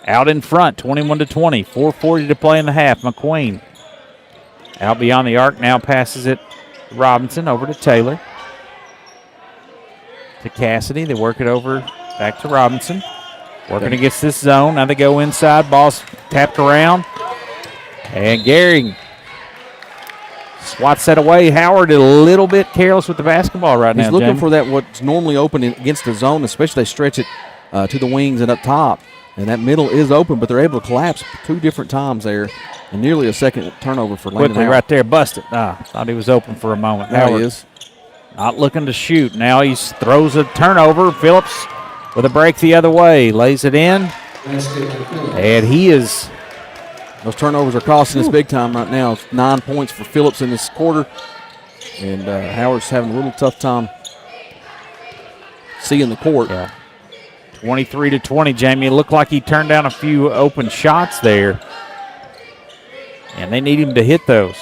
out in front, 21-20. 4:40 to play in the half. McQueen out beyond the arc, now passes it to Robinson, over to Taylor. To Cassidy, they work it over back to Robinson. Working against this zone. Now they go inside, ball's tapped around. And Gehring swats that away. Howard a little bit careless with the basketball right now. He's looking Jamie. for that what's normally open against the zone, especially they stretch it to the wings and up top. And that middle is open, but they're able to collapse 2 different times there. And nearly a second turnover for Landon Quickly Howard. right there, busted. Thought he was open for a moment. There he Howard is. not looking to shoot. Now he throws a turnover. Phillips with a break the other way. Lays it in. And he is... Those turnovers are costing us big time right now. It's 9 points for Phillips in this quarter. And Howard's having a little tough time seeing the court. Yeah. 23-20, Jamie. It looked like he turned down a few open shots there. And they need him to hit those.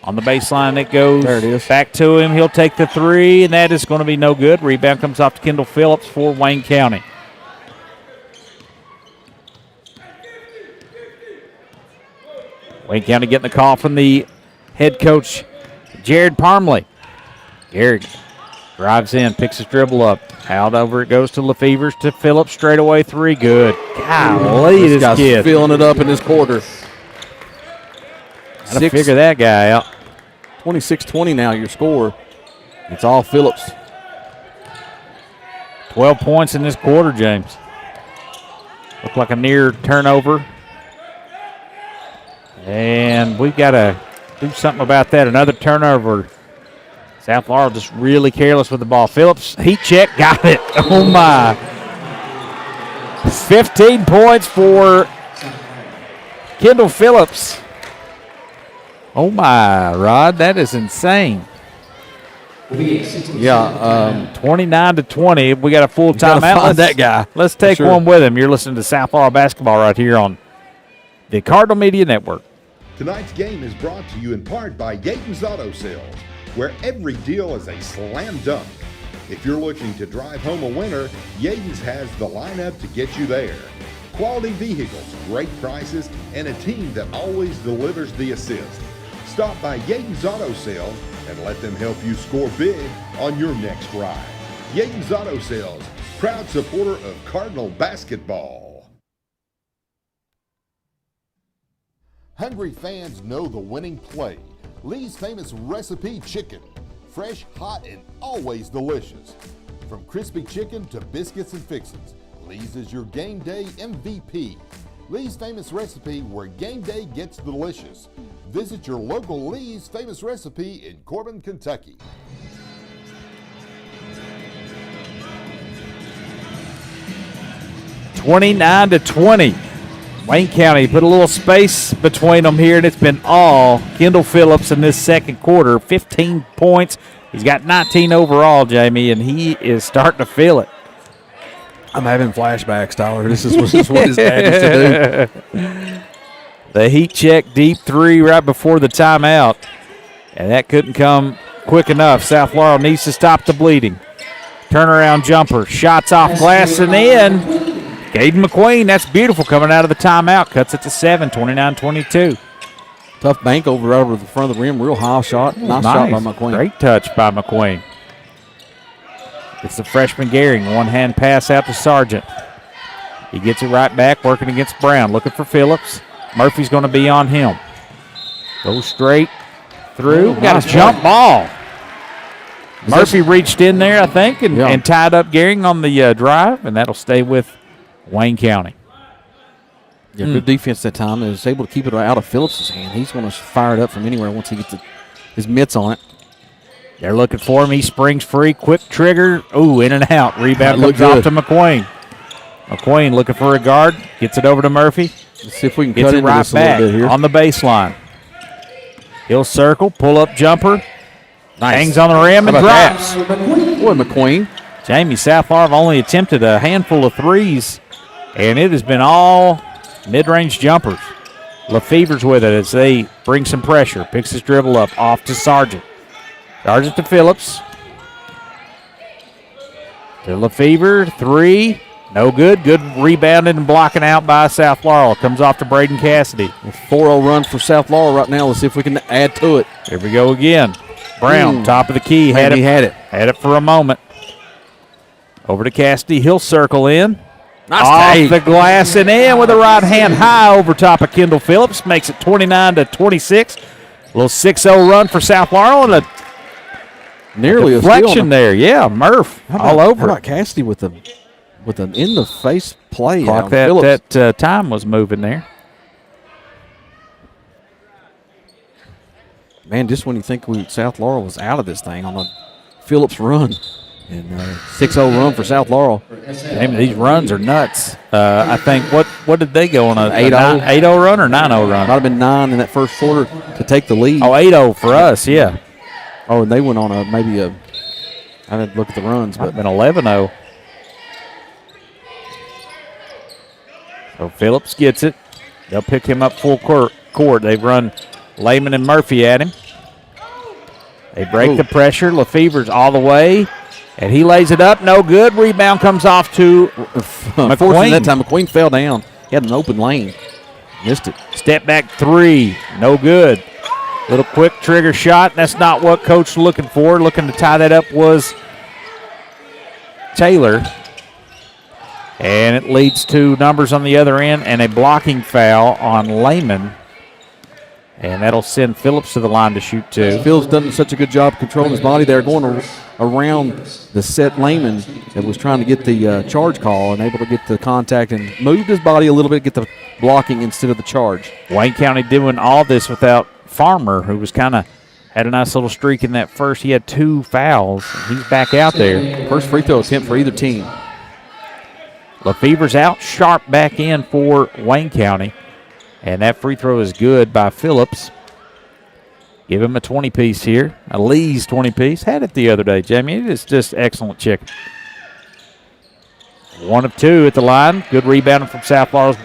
On the baseline it goes. There it is. Back to him. He'll take the three, and that is going to be no good. Rebound comes off to Kendall Phillips for Wayne County. Wayne County getting the call from the head coach, Jared Parmley. Jared drives in, picks his dribble up. Out over it goes to Lefevers to Phillips. Straight away three. Good. Golly, this guy's kid. filling it up in this quarter. Got to figure that guy out. 26-20 now, your score. It's all Phillips. 12 points in this quarter, James. Looked like a near turnover. And we've got to do something about that. Another turnover. South Laurel just really careless with the ball. Phillips, heat check, got it. Oh, my. 15 points for Kendall Phillips. Oh, my, Rod, that is insane. Yeah, 29-20. We got a full timeout. Find that guy. Let's take one with him. You're listening to South Laurel basketball right here on the Cardinal Media Network. Tonight's game is brought to you in part by Yaten's Auto Sales, where every deal is a slam dunk. If you're looking to drive home a winner, Yaten's has the lineup to get you there. Quality vehicles, great prices, and a team that always delivers the assist. Stop by Yaten's Auto Sales and let them help you score big on your next ride. Yaten's Auto Sales, proud supporter of Cardinal basketball. Hungry fans know the winning play. Lee's famous recipe chicken. Fresh, hot, and always delicious. From crispy chicken to biscuits and fixins, Lee's is your game day MVP. Lee's famous recipe, where game day gets delicious. Visit your local Lee's famous recipe in Corbin, Kentucky. (29-20). Wayne County put a little space between them here, and it's been all Kendall Phillips in this second quarter. 15 points. He's got 19 overall, Jamie, and he is starting to feel it. I'm having flashbacks, Tyler. This is what his dad used to do. The heat check deep three right before the timeout, and that couldn't come quick enough. South Laurel needs to stop the bleeding. Turnaround jumper, shots off glass and in. Caden McQueen, that's beautiful, coming out of the timeout. Cuts it to 7, 29-22. Tough bank over the front of the rim. Real high shot. Nice shot by McQueen. Great touch by McQueen. It's the freshman Gehring. One-hand pass out to Sargent. He gets it right back, working against Brown. Looking for Phillips. Murphy's going to be on him. Goes straight through. Got nice a jump ball. Murphy reached in there, I think, and tied up Gehring on the drive, and that'll stay with Wayne County. Yeah, good defense that time. He was able to keep it out of Phillips' hand. He's going to fire it up from anywhere once he gets his mitts on it. They're looking for him. He springs free. Quick trigger. Ooh, in and out. Rebound comes off to McQueen. McQueen looking for a guard. Gets it over to Murphy. Let's see if we can Gets cut it into right this a back little bit here. on the baseline. He'll circle. Pull-up jumper. Nice. Hangs on the rim and drops. Boy, McQueen. Jamie, South Laurel have only attempted a handful of threes, and it has been all mid-range jumpers. Lefevers with it as they bring some pressure. Picks his dribble up. Off to Sargent. Sargent to Phillips. To Lefevre. Three. No good. Good rebounding and blocking out by South Laurel. Comes off to Braden Cassidy. A 4-0 run for South Laurel right now. Let's see if we can add to it. Here we go again. Brown, top of the key. Had it for a moment. Over to Cassidy. He'll circle in. Nice off take. the glass and in with a right hand high over top of Kendall Phillips. Makes it 29-26. A little 6-0 run for South Laurel and a nearly a deflection there. Yeah, Murph all over. How about Cassidy with an in-the-face play? Clock that time was moving there. Man, just when you think South Laurel was out of this thing on a Phillips run. And 6-0 run for South Laurel. Damn, these runs are nuts. I think, what did they go on, a 8-0? 8-0 run or 9-0 run? Might have been 9 in that first quarter to take the lead. Oh, 8-0 for us, yeah. Oh, and they went on I didn't look at the runs, Might have but been 11-0. So Phillips gets it. They'll pick him up full court. They've run Lehman and Murphy at him. They break the pressure. Lefevre's all the way, and he lays it up. No good. Rebound comes off to Unfortunately, that time McQueen fell down. He had an open lane. Missed it. Step back three. No good. Little quick trigger shot. That's not what Coach was looking for. Looking to tie that up was Taylor. And it leads to numbers on the other end and a blocking foul on Lehman. And that'll send Phillips to the line to shoot two. Phil's done such a good job controlling his body there, going around the set Lehman that was trying to get the charge call and able to get the contact and moved his body a little bit, get the blocking instead of the charge. Wayne County doing all this without Farmer, who was kind of had a nice little streak in that first. He had 2 fouls. He's back out there. First free throw attempt for either team. Lefevre's out, Sharp back in for Wayne County. And that free throw is good by Phillips. Give him a 20-piece here. A Lee's 20-piece. Had it the other day, Jamie. It is just excellent chicken. 1 of 2 at the line. Good rebounding from South Laurel's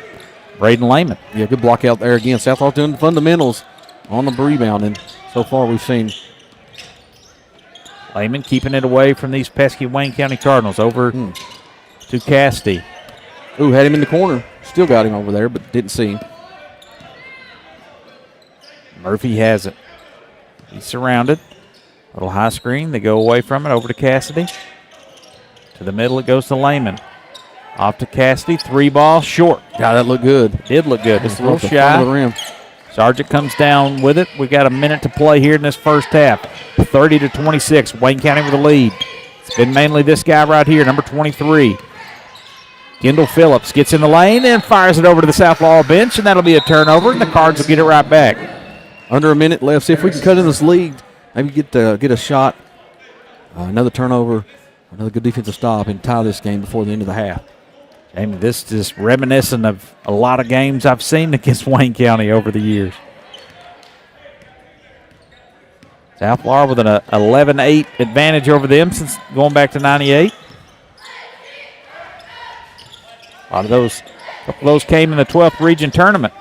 Braden Lehman. Yeah, good block out there again. South Laurel's doing the fundamentals on the rebounding. So far we've seen Lehman keeping it away from these pesky Wayne County Cardinals. Over to Cassidy. Ooh, had him in the corner. Still got him over there, but didn't see him. Murphy has it. He's surrounded. Little high screen. They go away from it. Over to Cassidy. To the middle it goes to Lehman. Off to Cassidy. 3 ball short. God, that looked good. Did look good. Just a little Front of the shy. rim. Sargent comes down with it. We got a minute to play here in this first half. 30-26. Wayne County with the lead. It's been mainly this guy right here, number 23. Kendall Phillips gets in the lane and fires it over to the South Laurel bench, and that'll be a turnover, and the Cards will get it right back. Under a minute left. See if we can cut in this lead. Maybe get a shot, another turnover, another good defensive stop, and tie this game before the end of the half. And this is just reminiscent of a lot of games I've seen against Wayne County over the years. South Laurel with an 11-8 advantage over them since going back to 98. A couple of those came in the 12th region tournament.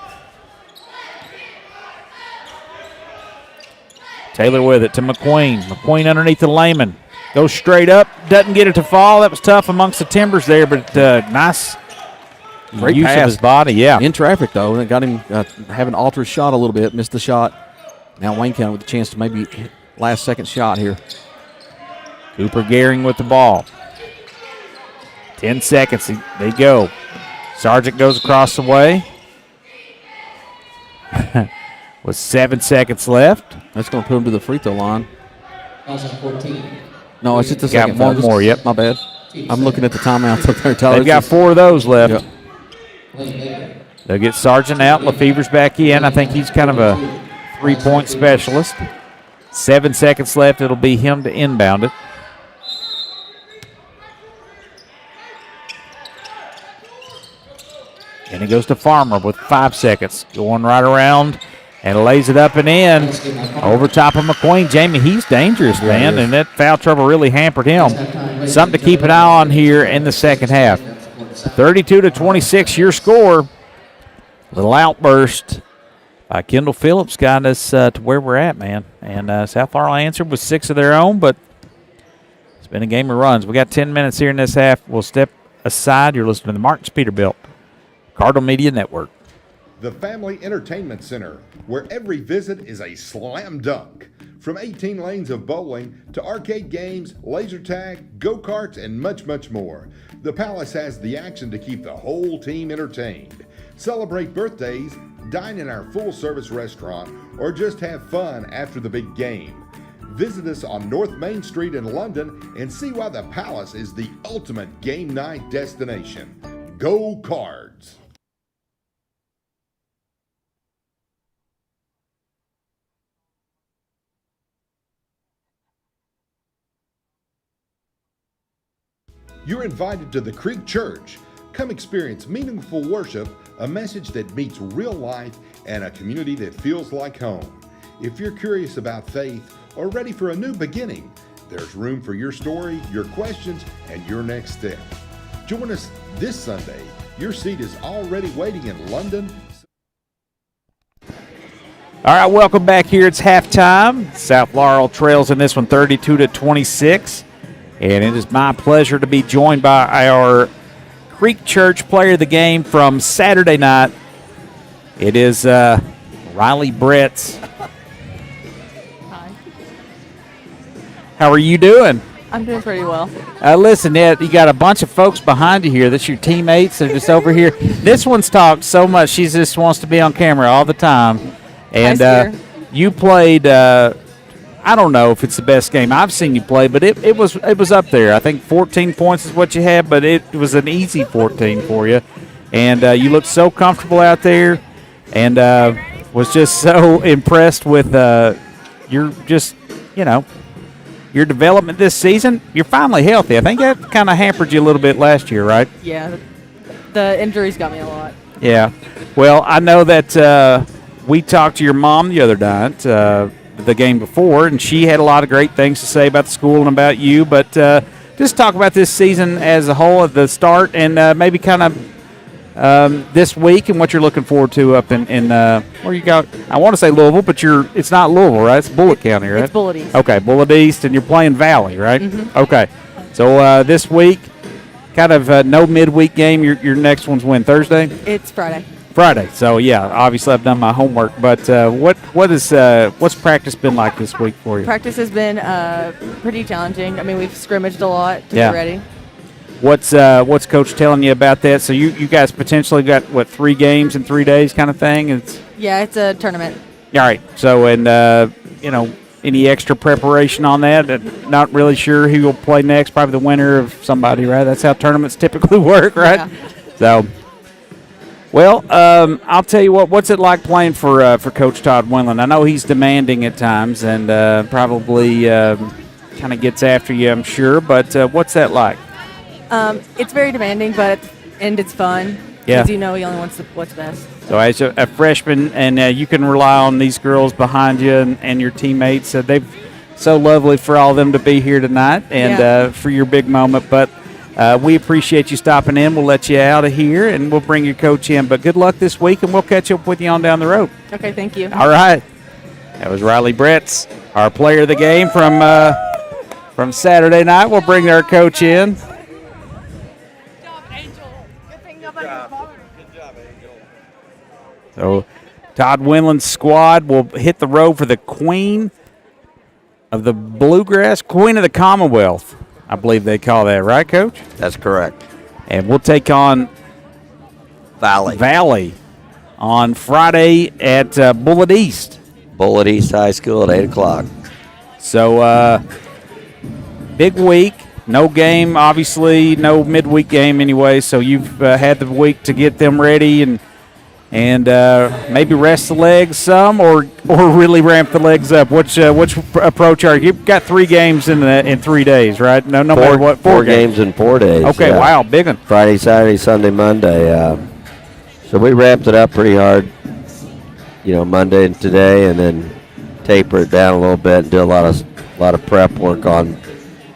Taylor with it to McQueen. McQueen underneath the Lehman. Goes straight up. Doesn't get it to fall. That was tough amongst the timbers there, but nice Great use pass. of his body. Yeah. In traffic, though, and it got him having to alter his shot a little bit. Missed the shot. Now Wayne County with a chance to maybe hit last-second shot here. Cooper Gehring with the ball. 10 seconds. They go. Sargent goes across the way. With 7 seconds left. That's going to put him to the free throw line. No, it's just the Got second one foul. more, yep. My bad. I'm looking at the timeouts up there, Tyler. They've got 4 of those left. Yep. They'll get Sargent out. Lefevre's back in. I think he's kind of a 3-point specialist. 7 seconds left. It'll be him to inbound it. And it goes to Farmer with 5 seconds. Going right around and lays it up and in. Over top of McQueen. Jamie, he's dangerous, man, and that foul trouble really hampered him. Something to keep an eye on here in the second half. 32-26, your score. Little outburst by Kendall Phillips got us to where we're at, man. And South Laurel answered with 6 of their own, but it's been a game of runs. We got 10 minutes here in this half. We'll step aside. You're listening to the Martins Peterbilt Cardinal Media Network. The Family Entertainment Center, where every visit is a slam dunk. From 18 lanes of bowling to arcade games, laser tag, go-karts, and much, much more. The Palace has the action to keep the whole team entertained. Celebrate birthdays, dine in our full-service restaurant, or just have fun after the big game. Visit us on North Main Street in London and see why the Palace is the ultimate game night destination. Go Cards! You're invited to the Creek Church. Come experience meaningful worship, a message that meets real life, and a community that feels like home. If you're curious about faith or ready for a new beginning, there's room for your story, your questions, and your next step. Join us this Sunday. Your seat is already waiting in London. All right, welcome back here. It's halftime. South Laurel trails in this one 32-26. And it is my pleasure to be joined by our Creek Church player of the game from Saturday night. It is Riley Bretz. Hi. How are you doing? I'm doing pretty well. Listen, Ed, you got a bunch of folks behind you here. That's your teammates. They're just over here. This one's talked so much. She just wants to be on camera all the time. And you played, I don't know if it's the best game I've seen you play, but it was up there. I think 14 points is what you had, but it was an easy 14 for you. And you looked so comfortable out there, and was just so impressed with your development this season. You're finally healthy. I think that kind of hampered you a little bit last year, right? Yeah, the injuries got me a lot. Yeah. Well, I know that we talked to your mom the other night, the game before, and she had a lot of great things to say about the school and about you. But just talk about this season as a whole at the start, and maybe kind of this week and what you're looking forward to up in where you got. I want to say Louisville, but it's not Louisville, right? It's Bullitt County, right? It's Bullitt East. Okay, Bullitt East, and you're playing Valley, right? Mm-hmm. Okay. So this week, kind of no midweek game. Your next one's when? Thursday? It's Friday. Friday. So yeah, obviously I've done my homework. But what's practice been like this week for you? Practice has been pretty challenging. I mean, we've scrimmaged a lot to get ready. What's Coach telling you about that? So you guys potentially got 3 games in 3 days, kind of thing. It's a tournament. All right. So any extra preparation on that? Not really sure who will play next. Probably the winner of somebody, right? That's how tournaments typically work, right? Yeah. So. Well, I'll tell you what. What's it like playing for Coach Todd Winland? I know he's demanding at times, and probably kind of gets after you, I'm sure. But what's that like? It's very demanding, but it's fun. Yeah. Because he only wants what's best. So as a freshman, and you can rely on these girls behind you and your teammates. They've so lovely for all of them to be here tonight and for your big moment. But we appreciate you stopping in. We'll let you out of here, and we'll bring your coach in. But good luck this week, and we'll catch up with you on down the road. Okay, thank you. All right. That was Riley Bretz, our player of the game from Saturday night. We'll bring our coach in. Good job, Angel. Good thing nobody was bothering. Good job, Angel. So Todd Winland's squad will hit the road for the Queen of the Bluegrass, Queen of the Commonwealth. I believe they call that, right, Coach? That's correct. And we'll take on Valley on Friday at Bullitt East. Bullitt East High School at 8 o'clock. So, big week. No game, obviously, no midweek game anyway. So you've had the week to get them ready and maybe rest the legs some, or really ramp the legs up. Which approach are you? You've got 3 games in 3 days, right? No matter what. 4 games in 4 days. Okay, wow, big one. Friday, Saturday, Sunday, Monday. So we ramped it up pretty hard, Monday and today, and then taper it down a little bit and do a lot of prep work on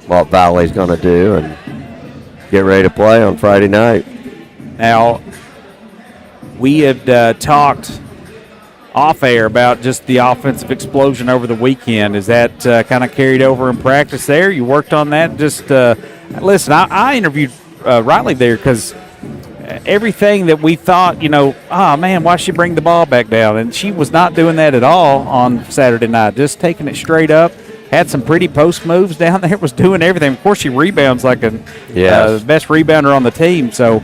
what Valley's going to do and get ready to play on Friday night. Now, we had talked off air about just the offensive explosion over the weekend. Is that kind of carried over in practice there? You worked on that? Just listen, I interviewed Riley there because everything that we thought, oh, man, why should she bring the ball back down? And she was not doing that at all on Saturday night, just taking it straight up. Had some pretty post moves down there, was doing everything. Of course, she rebounds like the best rebounder on the team, so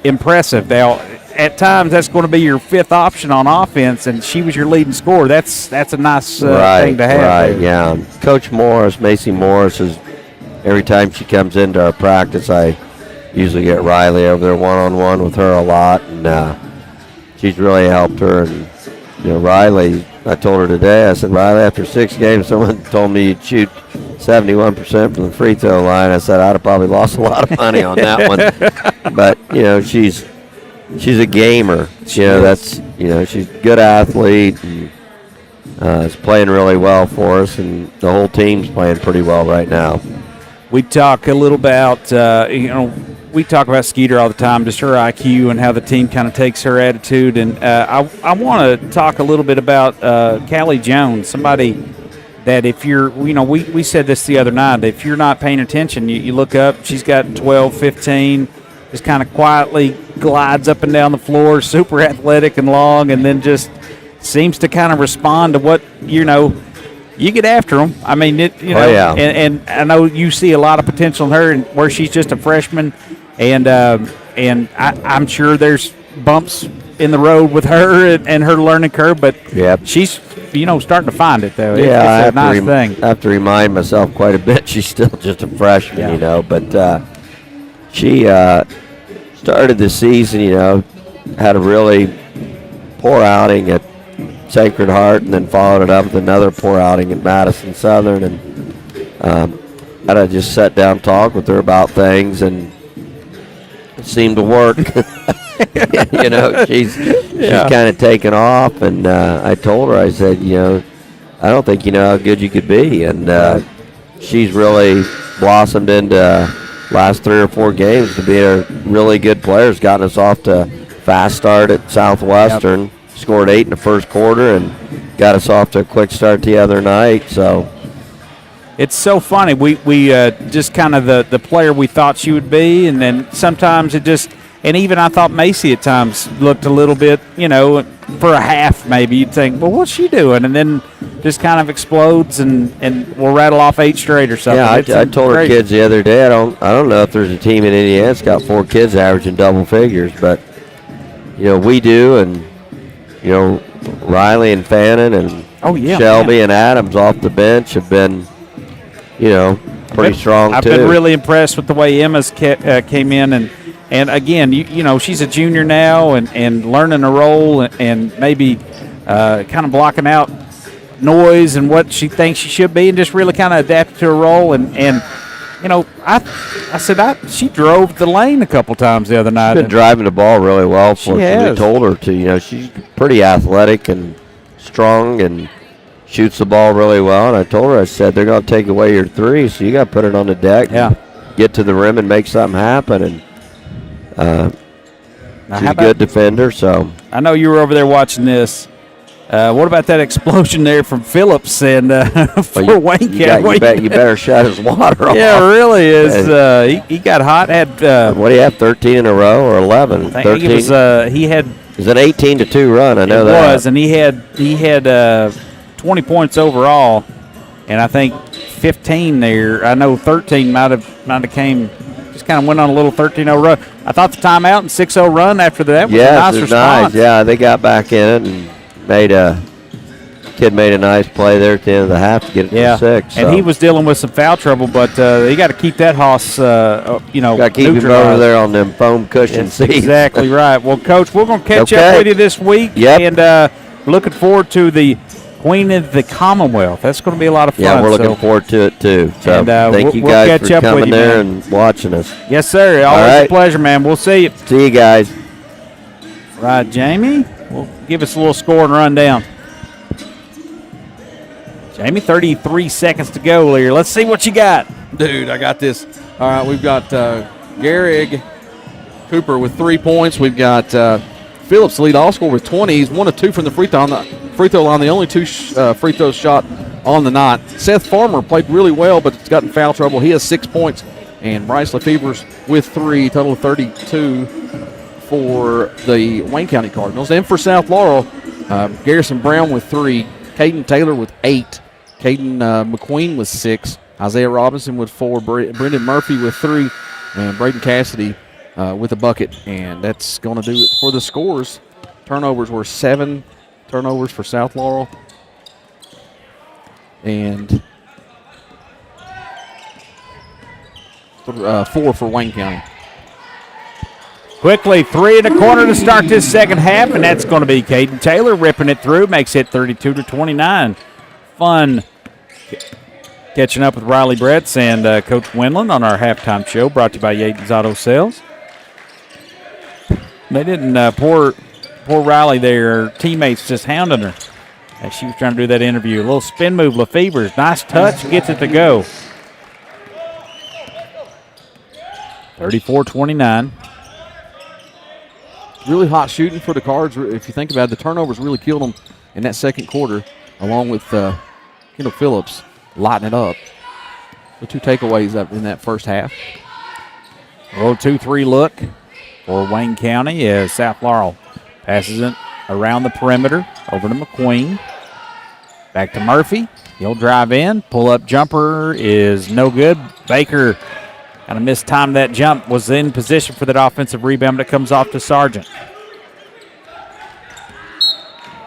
impressive. Now, at times, that's going to be your 5th option on offense, and she was your leading scorer. That's a nice thing to have. Right, there. yeah. Coach Morris, Macy Morris, every time she comes into our practice, I usually get Riley over there one-on-one with her a lot, and she's really helped her. And Riley, I told her today, I said, Riley, after 6 games, someone told me you'd shoot 71% from the free throw line. I said, I'd have probably lost a lot of money on that one. But, she's a gamer. She's a good athlete and is playing really well for us, and the whole team's playing pretty well right now. We talk a little about, we talk about Skeeter all the time, just her IQ and how the team kind of takes her attitude. And I want to talk a little bit about Callie Jones, somebody that if you're, we said this the other night, if you're not paying attention, you look up, she's got 12, 15, just kind of quietly glides up and down the floor, super athletic and long, and then just seems to kind of respond to what, you get after them. I mean, and I know you see a lot of potential in her, and where she's just a freshman, and I'm sure there's bumps in the road with her and her learning curve, but she's starting to find it though. Yeah, it's a nice thing. I have to remind myself quite a bit. She's still just a freshman, but she started the season, had a really poor outing at Sacred Heart, and then followed it up with another poor outing at Madison Southern, and I just sat down and talked with her about things, and it seemed to work. She's kind of taken off, and I told her, I said, I don't think you know how good you could be, and she's really blossomed into last 3 or 4 games to be a really good player. Has gotten us off to a fast start at Southwestern. Yep. Scored 8 in the first quarter and got us off to a quick start the other night. So it's so funny. We just kind of the player we thought she would be, and then sometimes it just, and even I thought Macy at times looked a little bit, for a half maybe you'd think, well, what's she doing? And then just kind of explodes and we'll rattle off 8 straight or something. Yeah, I told her kids the other day, I don't know if there's a team in Indiana that's got 4 kids averaging double figures, but we do, and Riley and Fannin and Shelby and Adams off the bench have been, pretty strong I've too. I've been really impressed with the way Emma's came in, and again, she's a junior now and learning a role and maybe kind of blocking out noise and what she thinks she should be, and just really kind of adapting to her role. And I said she drove the lane a couple times the other night. She's been driving the ball really well for us. We told her to. She's pretty athletic and strong and shoots the ball really well. And I told her, I said, they're going to take away your 3, so you got to put it on the deck. Yeah. Get to the rim and make something happen. And she's a good defender. So I know you were over there watching this. What about that explosion there from Phillips and for Wayne County? You better shut his water off. Yeah, it really is. He got hot. Had what do you have? 13 in a row or 11? I think 13. It was. He had. It was an 18-2 run. I know that. It was, and he had 20 points overall, and I think 15 there. I know 13 might have came. Just kind of went on a little 13-0 run. I thought the timeout and 6-0 run after that was a nice response. Nice. Yeah, they got back in it and made a nice play there at the end of the half to get it to 6. So. And he was dealing with some foul trouble, but you got to keep that hoss, got to keep him over there on them foam cushion seats. Exactly right. Well, Coach, we're going to catch up with you this week. Yep. And looking forward to the Queen of the Commonwealth. That's going to be a lot of fun. Yeah, we're looking forward to it too. So thank you guys for coming there and watching us. Yes, sir. Always a pleasure, man. We'll see you. See you guys. Right, Jamie. Well, give us a little score and rundown. Jamie, 33 seconds to go here. Let's see what you got. Dude, I got this. All right, we've got Gehrig Cooper with 3 points. We've got Phillips, lead all scorer with 20. He's 1 of 2 from the free throw line. The only 2 free throws shot on the night. Seth Farmer played really well, but it's gotten foul trouble. He has 6 points. And Bryce Lefevre's with 3, total of 32 for the Wayne County Cardinals. And for South Laurel, Garrison Brown with 3, Caden Taylor with 8, Caden McQueen with 6, Isaiah Robinson with 4, Brendan Murphy with 3, and Braden Cassidy with a bucket. And that's going to do it for the scores. Turnovers were 7 turnovers for South Laurel, and 4 for Wayne County. Quickly, 3 in the corner to start this second half, and that's going to be Caden Taylor ripping it through, makes it 32-29. Fun catching up with Riley Bretz and Coach Winland on our halftime show, brought to you by Yaden's Auto Sales. They didn't, poor Riley there, her teammates just hounding her as she was trying to do that interview. A little spin move, Lefevre's nice touch, gets it to go. 34-29. Really hot shooting for the Cards. If you think about it, the turnovers really killed them in that second quarter, along with Kendall Phillips lighting it up. The 2 takeaways up in that first half. Roll 2-3 look for Wayne County as South Laurel passes it around the perimeter over to McQueen. Back to Murphy. He'll drive in. Pull-up jumper is no good. Baker kind of mistimed that jump. Was in position for that offensive rebound, but it comes off to Sargent.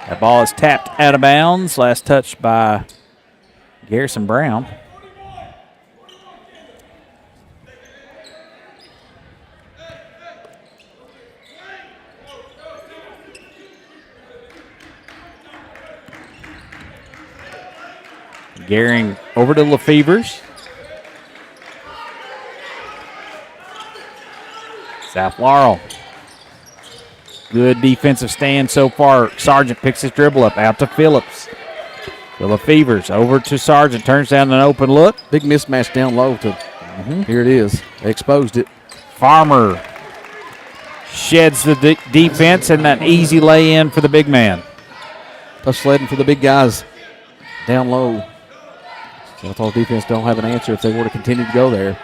That ball is tapped out of bounds. Last touch by Garrison Brown. Gearing over to Lefevers. South Laurel. Good defensive stand so far. Sargent picks his dribble up out to Phillips. To Lefevers over to Sargent. Turns down an open look. Big mismatch down low. Here it is. They exposed it. Farmer sheds the defense and that easy lay in for the big man. Tough sledding for the big guys down low. South Laurel defense don't have an answer if they were to continue to go there.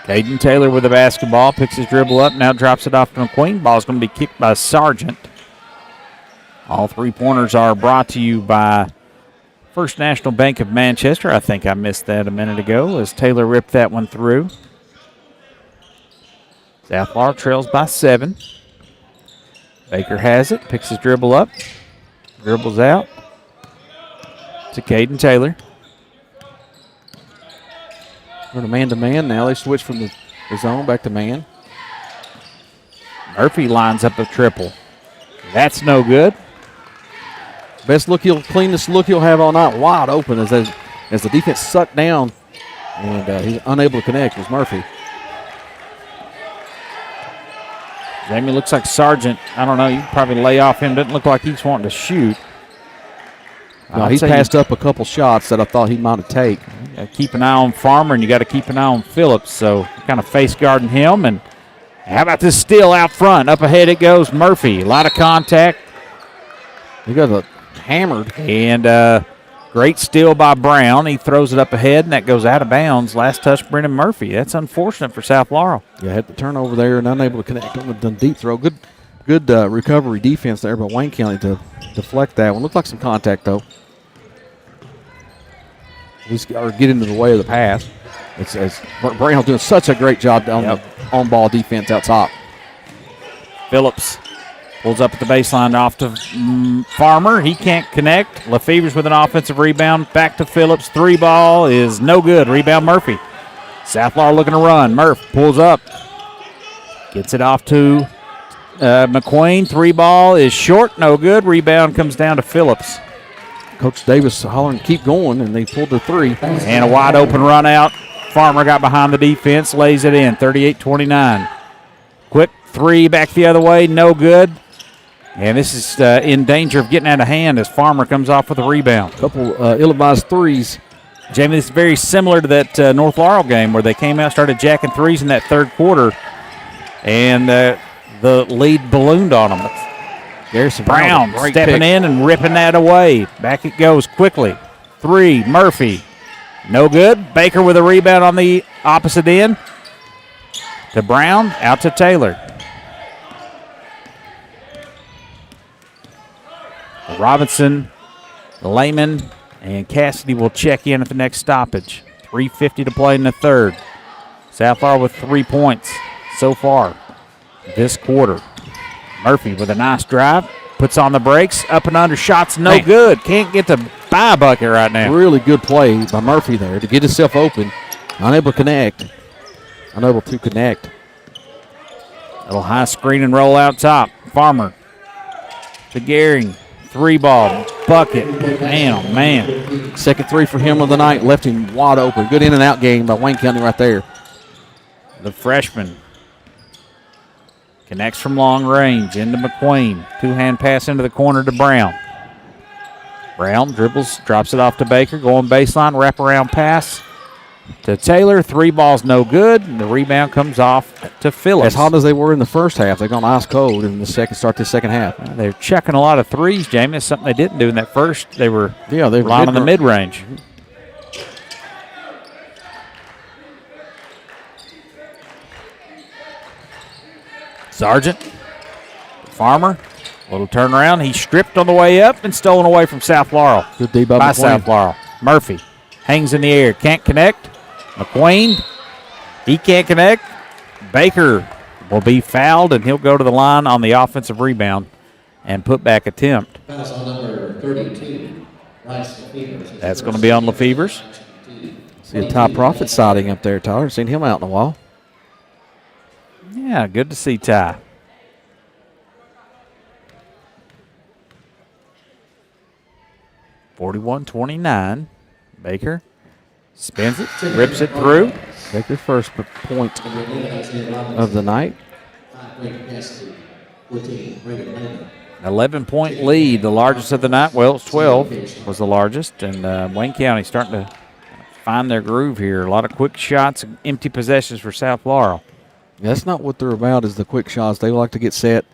Caden Taylor with the basketball, picks his dribble up, now drops it off to McQueen. Ball's going to be kicked by Sargent. All 3-pointers are brought to you by First National Bank of Manchester. I think I missed that a minute ago as Taylor ripped that one through. South Laurel trails by 7. Baker has it, picks his dribble up, dribbles out to Caden Taylor. We're to man-to-man now. They switch from the zone back to man. Murphy lines up a triple. That's no good. Best look cleanest look he'll have all night. Wide open as the defense sucked down, and he's unable to connect. Was Murphy. Jamie, looks like Sargent. I don't know. You can probably lay off him. Doesn't look like he's wanting to shoot. No, he's passed up a couple shots that I thought he might have taken. Keep an eye on Farmer, and you got to keep an eye on Phillips. So kind of face guarding him. And how about this steal out front? Up ahead it goes Murphy. A lot of contact. He got hammered. And great steal by Brown. He throws it up ahead, and that goes out of bounds. Last touch, Brennan Murphy. That's unfortunate for South Laurel. Yeah, had the turnover there and unable to connect on the deep throw. Good recovery defense there by Wayne County to deflect that one. Looked like some contact, though. Or get into the way of the pass. It's Brown doing such a great job on the on-ball defense out top. Phillips pulls up at the baseline off to Farmer. He can't connect. Lefevers with an offensive rebound. Back to Phillips. 3-ball is no good. Rebound Murphy. South Laurel looking to run. Murph pulls up. Gets it off to McQueen. 3-ball is short. No good. Rebound comes down to Phillips. Coach Davis hollering, keep going, and they pulled the 3. And a wide open run out. Farmer got behind the defense, lays it in, 38-29. Quick 3 back the other way, no good. And this is in danger of getting out of hand as Farmer comes off with a rebound. Couple ill-advised 3s. Jamie, this is very similar to that North Laurel game where they came out, started jacking 3s in that third quarter, and the lead ballooned on them. Garrison Brown stepping in and ripping that away. Back it goes quickly. 3, Murphy. No good. Baker with a rebound on the opposite end. To Brown, out to Taylor. Robinson, Lehman, and Cassidy will check in at the next stoppage. 3:50 to play in the third. South Laurel with 3 points so far this quarter. Murphy with a nice drive, puts on the brakes, up and under, shots no good. Can't get to buy a bucket right now. Really good play by Murphy there to get himself open. Unable to connect. Little high screen and roll out top. Farmer to Gehring. 3-ball, bucket. Man, oh man. Second 3 for him of the night, left him wide open. Good in and out game by Wayne County right there. The freshman connects from long range into McQueen. 2-hand pass into the corner to Brown. Brown dribbles, drops it off to Baker, going baseline, wraparound pass. to Taylor. 3 balls no good, and the rebound comes off to Phillips. As hot as they were in the first half, they've gone ice cold in the second half. They're checking a lot of threes, Jamie. It's something they didn't do in that first. They were relying on the mid-range. Sargent, Farmer, little turnaround. He stripped on the way up and stolen away from South Laurel. Good D by South Laurel. Murphy hangs in the air, can't connect. McQueen, he can't connect. Baker will be fouled, and he'll go to the line on the offensive rebound and put back attempt. That's going to be on Lefevers. See a Ty Profit sighting up there, Tyler. Seen him out in a while. Yeah, good to see Ty. (41-29). Baker spins it, rips it through. Baker's first point of the night. 11-point lead, the largest of the night. Well, it's 12 was the largest, and Wayne County starting to find their groove here. A lot of quick shots, empty possessions for South Laurel. That's not what they're about, is the quick shots. They like to get set,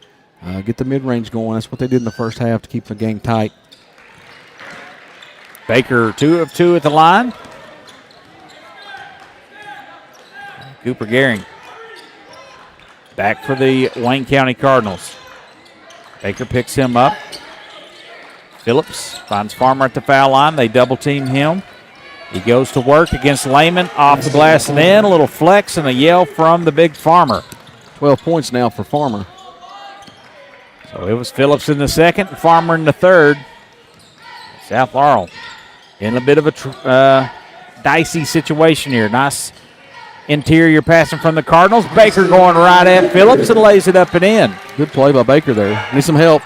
get the mid-range going. That's what they did in the first half to keep the game tight. Baker 2 of 2 at the line. Cooper Gehring back for the Wayne County Cardinals. Baker picks him up. Phillips finds Farmer at the foul line. They double team him. He goes to work against Lehman, off the glass and in. A little flex and a yell from the big Farmer. 12 points now for Farmer. So it was Phillips in the second, Farmer in the third. South Laurel in a bit of a dicey situation here. Nice interior passing from the Cardinals. Baker going right at Phillips and lays it up and in. Good play by Baker there. Need some help.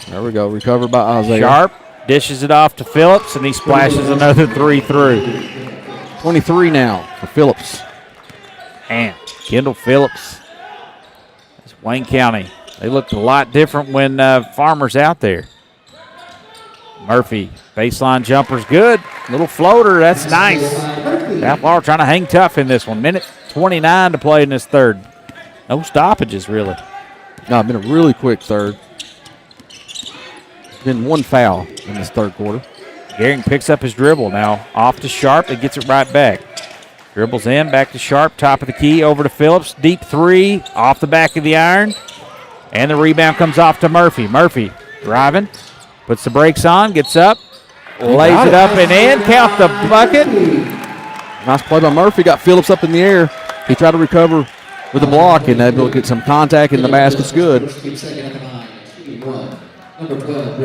There we go. Recovered by Isaiah. Sharp dishes it off to Phillips, and he splashes another 3 through. 23 now for Phillips. And Kendall Phillips. It's Wayne County. They looked a lot different when Farmer's out there. Murphy, baseline jumper's good. Little floater, that's nice. South Laurel trying to hang tough in this one. Minute 29 to play in this third. No stoppages, really. No, it's been a really quick third. Been one foul in this third quarter. Gehring picks up his dribble now. Off to Sharp and gets it right back. Dribbles in, back to Sharp, top of the key, over to Phillips. Deep 3, off the back of the iron. And the rebound comes off to Murphy. Murphy driving, puts the brakes on, gets up, lays it up and in. Count the bucket. Nice play by Murphy. Got Phillips up in the air. He tried to recover with a block and able to get some contact, and the basket's good.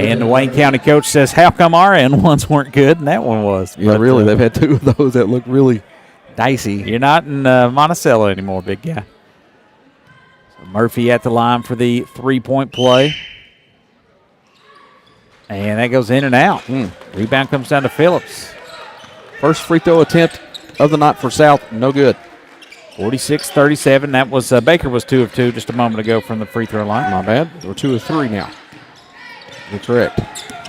And the Wayne County coach says, how come our end ones weren't good? And that one was. Yeah, but really, they've had 2 of those that look really dicey. You're not in Monticello anymore, big guy. So Murphy at the line for the 3-point play. And that goes in and out. Rebound comes down to Phillips. First free throw attempt of the night for South, no good. 46-37. That was Baker was 2 of 2 just a moment ago from the free throw line. My bad. We're 2 of 3 now. You're correct.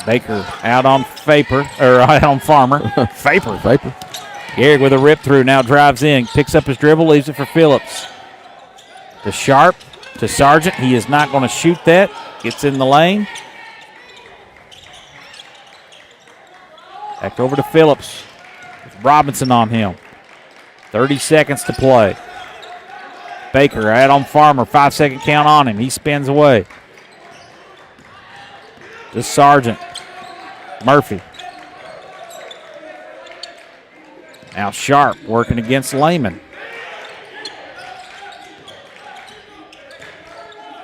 Baker out on out on Farmer. Faper. Gehrig with a rip through, now drives in, picks up his dribble, leaves it for Phillips. To Sharp, to Sargent. He is not going to shoot that. Gets in the lane. Back over to Phillips. With Robinson on him. 30 seconds to play. Baker out on Farmer. 5-second count on him. He spins away. To Sargent. Murphy. Now Sharp working against Lehman.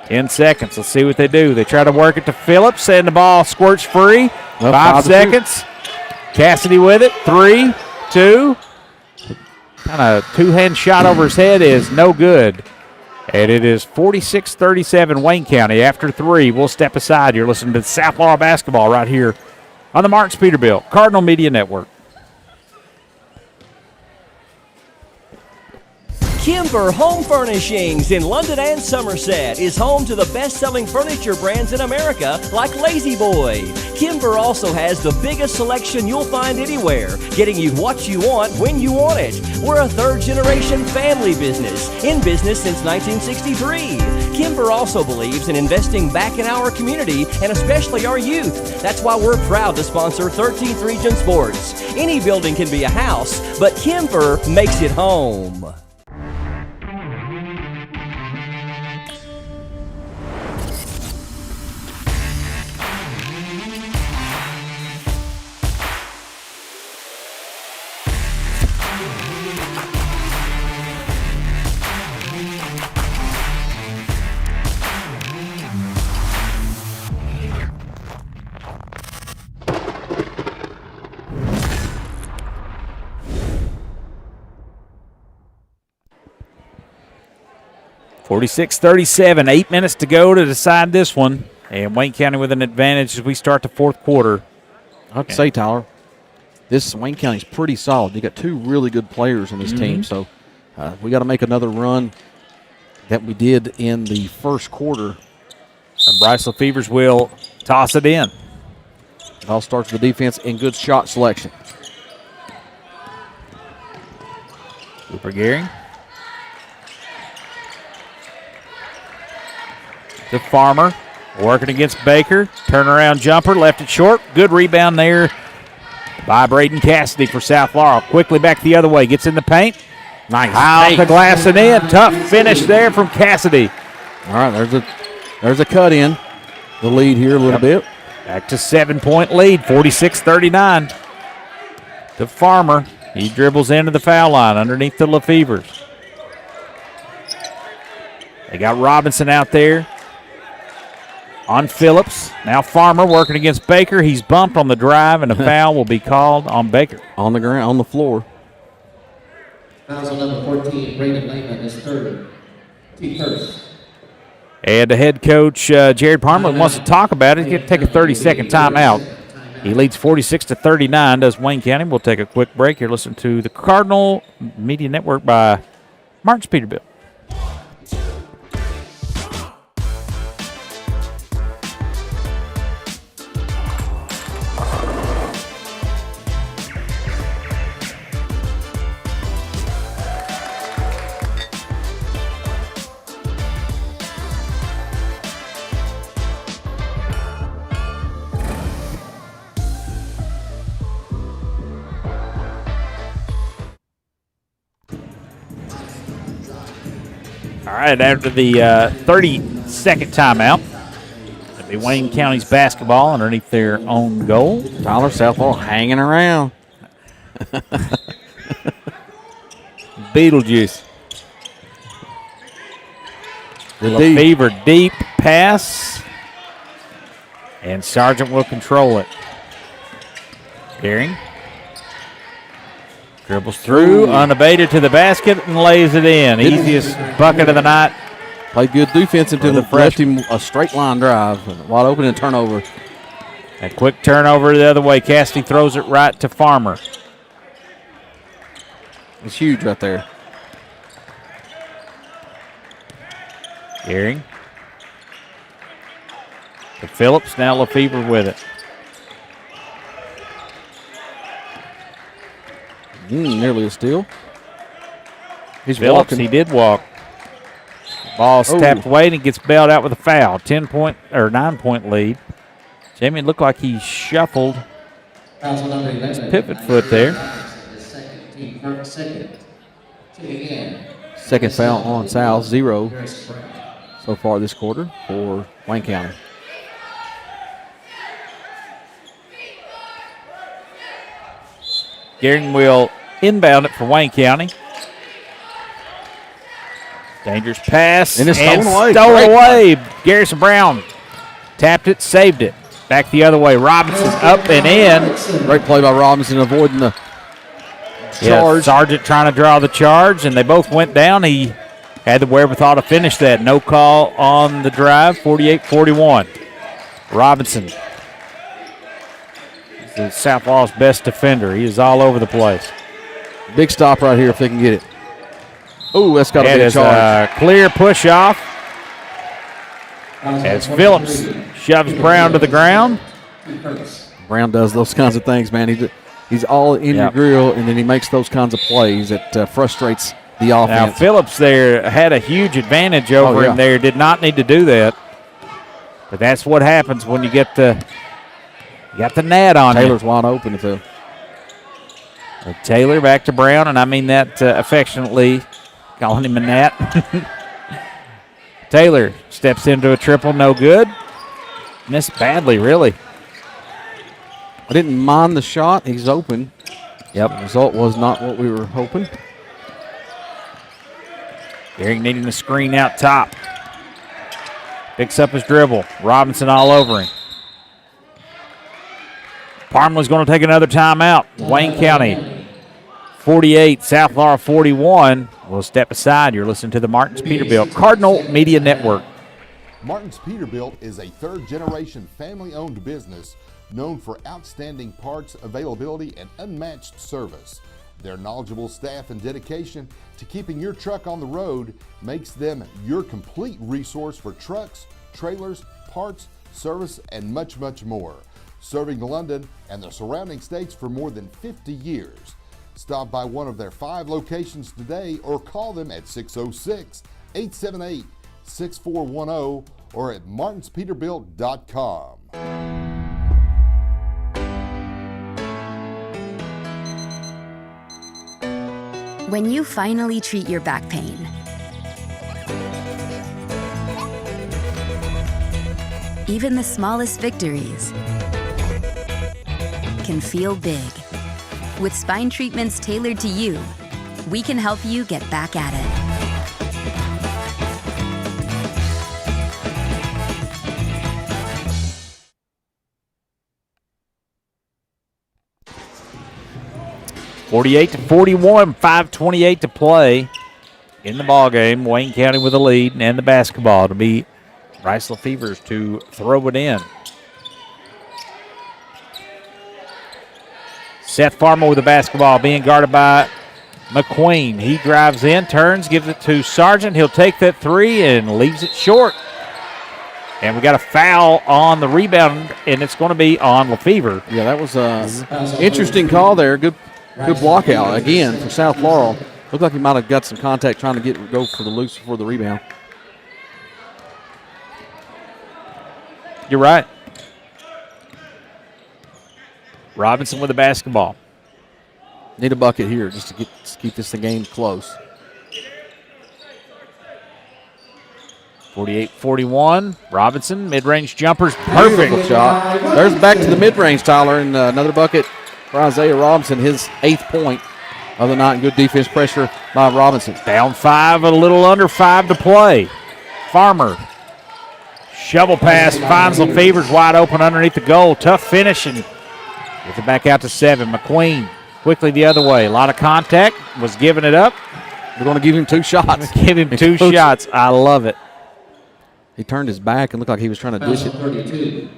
10 seconds. Let's see what they do. They try to work it to Phillips, and the ball squirts free. 5 seconds. Cassidy with it. 3, 2. Kind of two-hand shot over his head is no good. And it is 46-37 Wayne County after 3. We'll step aside. You're listening to South Laurel basketball right here on the Martins Peterbilt Cardinal Media Network. Kimber Home Furnishings in London and Somerset is home to the best-selling furniture brands in America like Lazy Boy. Kimber also has the biggest selection you'll find anywhere, getting you what you want when you want it. We're a third-generation family business, in business since 1963. Kimber also believes in investing back in our community and especially our youth. That's why we're proud to sponsor 13th Region Sports. Any building can be a house, but Kimber makes it home. (46-37), 8 minutes to go to decide this one. And Wayne County with an advantage as we start the fourth quarter. I'd say, Tyler, this Wayne County's pretty solid. They got two really good players on this team, so we got to make another run that we did in the first quarter. And Bryce Lefevers will toss it in. It all starts with the defense and good shot selection. Cooper Gehring. To Farmer, working against Baker. Turnaround jumper, left it short. Good rebound there by Braden Cassidy for South Laurel. Quickly back the other way, gets in the paint. Nice. Out the glass and in. Tough finish there from Cassidy. All right, there's a cut in. The lead here a little bit. Back to 7-point lead, 46-39. To Farmer. He dribbles into the foul line underneath the Lefevers. They got Robinson out there on Phillips. Now Farmer working against Baker. He's bumped on the drive, and a foul will be called on Baker. On the ground, on the floor. Fouls on number 14, Braden Lehman is third. Team first. And the head coach, Jared Palmer, wants to talk about it. He's going to take a 30-second timeout. He leads 46-39, does Wayne County. We'll take a quick break here. Listen to the Cardinal Media Network by Martin's Peterbilt. All right, after the 30-second timeout, it'll be Wayne County's basketball underneath their own goal. Tyler, South Laurel hanging around. Beetlejuice. Lefevre deep pass, and Sargent will control it. Gehring dribbles through, unabated to the basket, and lays it in. Easiest bucket of the night. Played good defense until the left him a straight line drive. Wide open and turnover. A quick turnover the other way. Cassidy throws it right to Farmer. It's huge right there. Gehring to Phillips. Now Lefevre with it. Nearly a steal. He's Phillips, walking. He did walk. Ball's tapped away and he gets bailed out with a foul. 9-point lead. Jamie, it looked like he shuffled his pivot foot there. Second foul on Sal, 0 so far this quarter for Wayne County. Gehring will inbound it for Wayne County. Dangerous pass. And it's stolen away. Stolen away. Garrison Brown tapped it, saved it. Back the other way. Robinson's up and in. Great play by Robinson avoiding the charge. Yeah, Sargent trying to draw the charge, and they both went down. He had the wherewithal to finish that. No call on the drive, 48-41. Robinson is South Law's best defender. He is all over the place. Big stop right here if they can get it. Oh, that's got to be a charge. Clear push off as Phillips shoves Brown to the ground. Brown does those kinds of things, man. He's all in your grill, and then he makes those kinds of plays that frustrates the offense. Now, Phillips there had a huge advantage over him there. Did not need to do that. But that's what happens when you got the gnat on Taylor's wide open, too. Taylor back to Brown, and I mean that affectionately, calling him a gnat. Taylor steps into a triple, no good. Missed badly, really. I didn't mind the shot. He's open. Yep. The result was not what we were hoping. Gehring needing a screen out top. Picks up his dribble. Robinson all over him. Parma's going to take another timeout. Wayne County 48, South Laurel 41. We'll step aside. You're listening to the Martins Peterbilt Cardinal Media Network. Martins Peterbilt is a third-generation family-owned business known for outstanding parts availability and unmatched service. Their knowledgeable staff and dedication to keeping your truck on the road makes them your complete resource for trucks, trailers, parts, service, and much, much more. Serving London and the surrounding states for more than 50 years. Stop by one of their 5 locations today or call them at 606-878-6410 or at martinspeterbilt.com. When you finally treat your back pain, even the smallest victories can feel big. With spine treatments tailored to you, we can help you get back at it. (48-41), 5:28 to play in the ball game. Wayne County with the lead and the basketball to be Rice Lefevers to throw it in. Seth Farmer with the basketball, being guarded by McQueen. He drives in, turns, gives it to Sargent. He'll take that three and leaves it short. And we got a foul on the rebound, and it's going to be on Lefevre. Yeah, that was an interesting call there. Good block out again for South Laurel. Looked like he might have got some contact trying to go for the loose for the rebound. You're right. Robinson with the basketball. Need a bucket here just to keep this game close. 48-41. Robinson, mid-range jumpers, perfect. Beautiful shot. There's back to the mid-range, Tyler, and another bucket for Isaiah Robinson, his 8th point of the night. Good defense pressure by Robinson. Down 5, a little under 5 to play. Farmer. Shovel pass, finds Lefevre's wide open underneath the goal. Tough finish, and gets it back out to 7. McQueen quickly the other way. A lot of contact, was giving it up. We're going to give him 2 shots. Give him 2 shots. I love it. He turned his back and looked like he was trying to dish it. 32.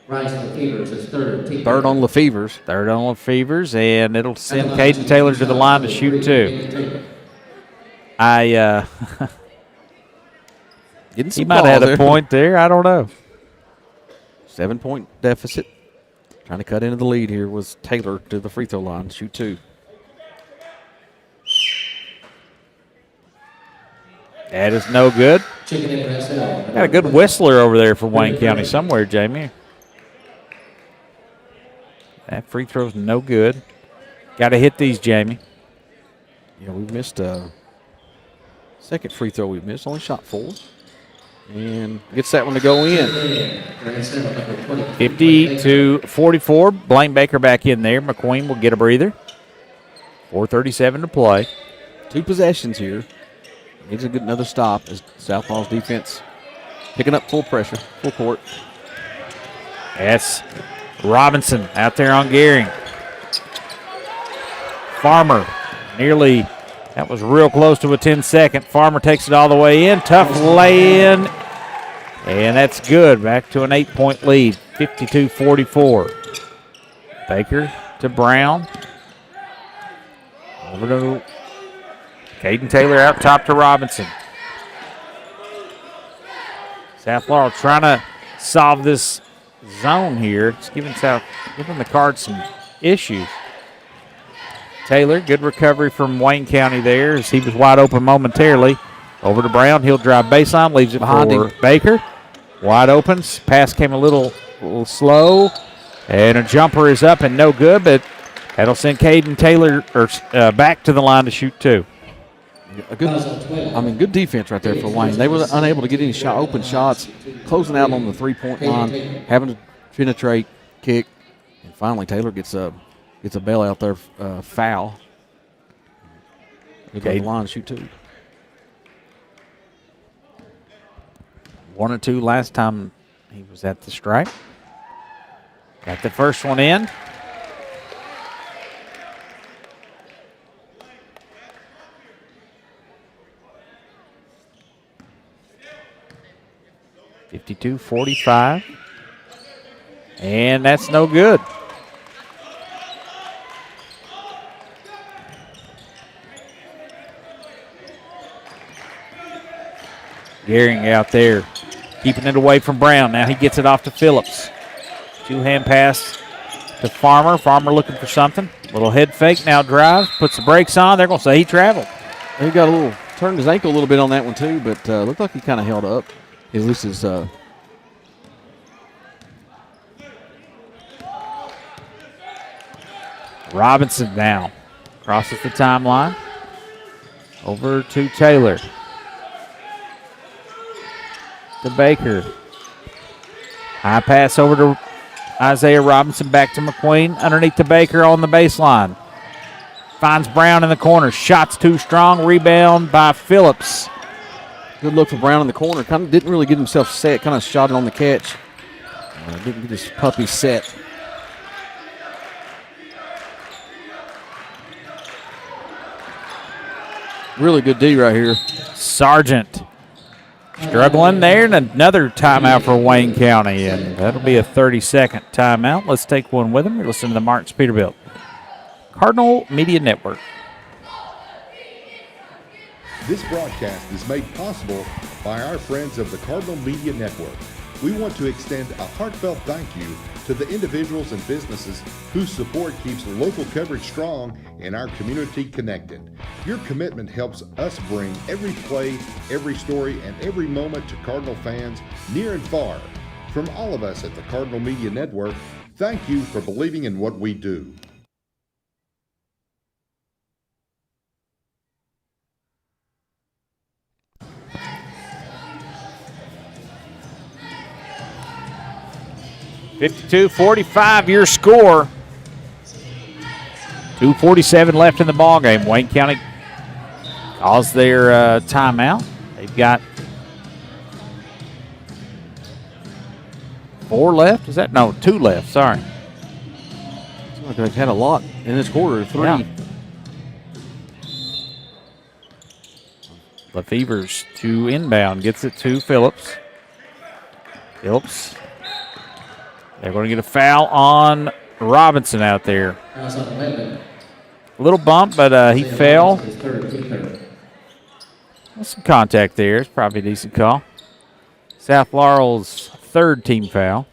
Rice Lefevers is third. Third on Lefevers. Third on Lefevers, and it'll send Caden Taylor to the line to shoot 2. He might have had a point there. I don't know. 7-point deficit. Trying to cut into the lead here was Taylor to the free throw line, shoot 2. That is no good. Got a good whistler over there for Wayne County somewhere, Jamie. That free throw's no good. Got to hit these, Jamie. Yeah, we missed a second free throw we missed. Only shot 4. And gets that one to go in. 50-44. Blaine Baker back in there. McQueen will get a breather. 4:37 to play. 2 possessions here. Needs to get another stop as South Laurel's defense picking up full pressure, full court. That's Robinson out there on Gehring. Farmer nearly, that was real close to a 10-second. Farmer takes it all the way in. Tough lay-in. And that's good. Back to an 8-point lead. 52-44. Baker to Brown. Over to Caden Taylor out top to Robinson. South Laurel trying to solve this zone here. It's giving the Cards some issues. Taylor, good recovery from Wayne County there as he was wide open momentarily. Over to Brown. He'll drive baseline, leaves it behind him. Baker. Wide open. Pass came a little slow. And a jumper is up and no good, but that'll send Caden Taylor back to the line to shoot two. Good defense right there for Wayne. They were unable to get any open shots, closing out on the three-point line, having to penetrate, kick, and finally Taylor gets a bailout there, foul. They go to the line to shoot two. 1 or 2 last time he was at the stripe. Got the first one in. (52-45), and that's no good. Gehring out there, keeping it away from Brown. Now he gets it off to Phillips. Two-hand pass to Farmer. Farmer looking for something. Little head fake, now drives, puts the brakes on. They're going to say he traveled. He got turned his ankle a little bit on that one too, but looked like he kind of held up. At least his Robinson now crosses the timeline. Over to Taylor. To Baker. High pass over to Isaiah Robinson, back to McQueen. Underneath to Baker on the baseline. Finds Brown in the corner. Shot's too strong. Rebound by Phillips. Good look for Brown in the corner. Kind of didn't really get himself set. Kind of shot it on the catch. Didn't get his puppy set. Really good D right here. Sargent struggling there, and another timeout for Wayne County, and that'll be a 30-second timeout. Let's take one with them. You're listening to the Marks Peterbilt Cardinal Media Network. This broadcast is made possible by our friends of the Cardinal Media Network. We want to extend a heartfelt thank you to the individuals and businesses whose support keeps local coverage strong and our community connected. Your commitment helps us bring every play, every story, and every moment to Cardinal fans near and far. From all of us at the Cardinal Media Network, thank you for believing in what we do. (52-45) your score. 2:47 left in the ball game. Wayne County calls their timeout. They've got 4 left. Is that no 2 left? Sorry. Seems like they've had a lot in this quarter. 3. Yeah. Lefevers to inbound, gets it to Phillips. Phillips. They're going to get a foul on Robinson out there. A little bump, but he fell. Some contact there. It's probably a decent call. South Laurel's 3rd team foul.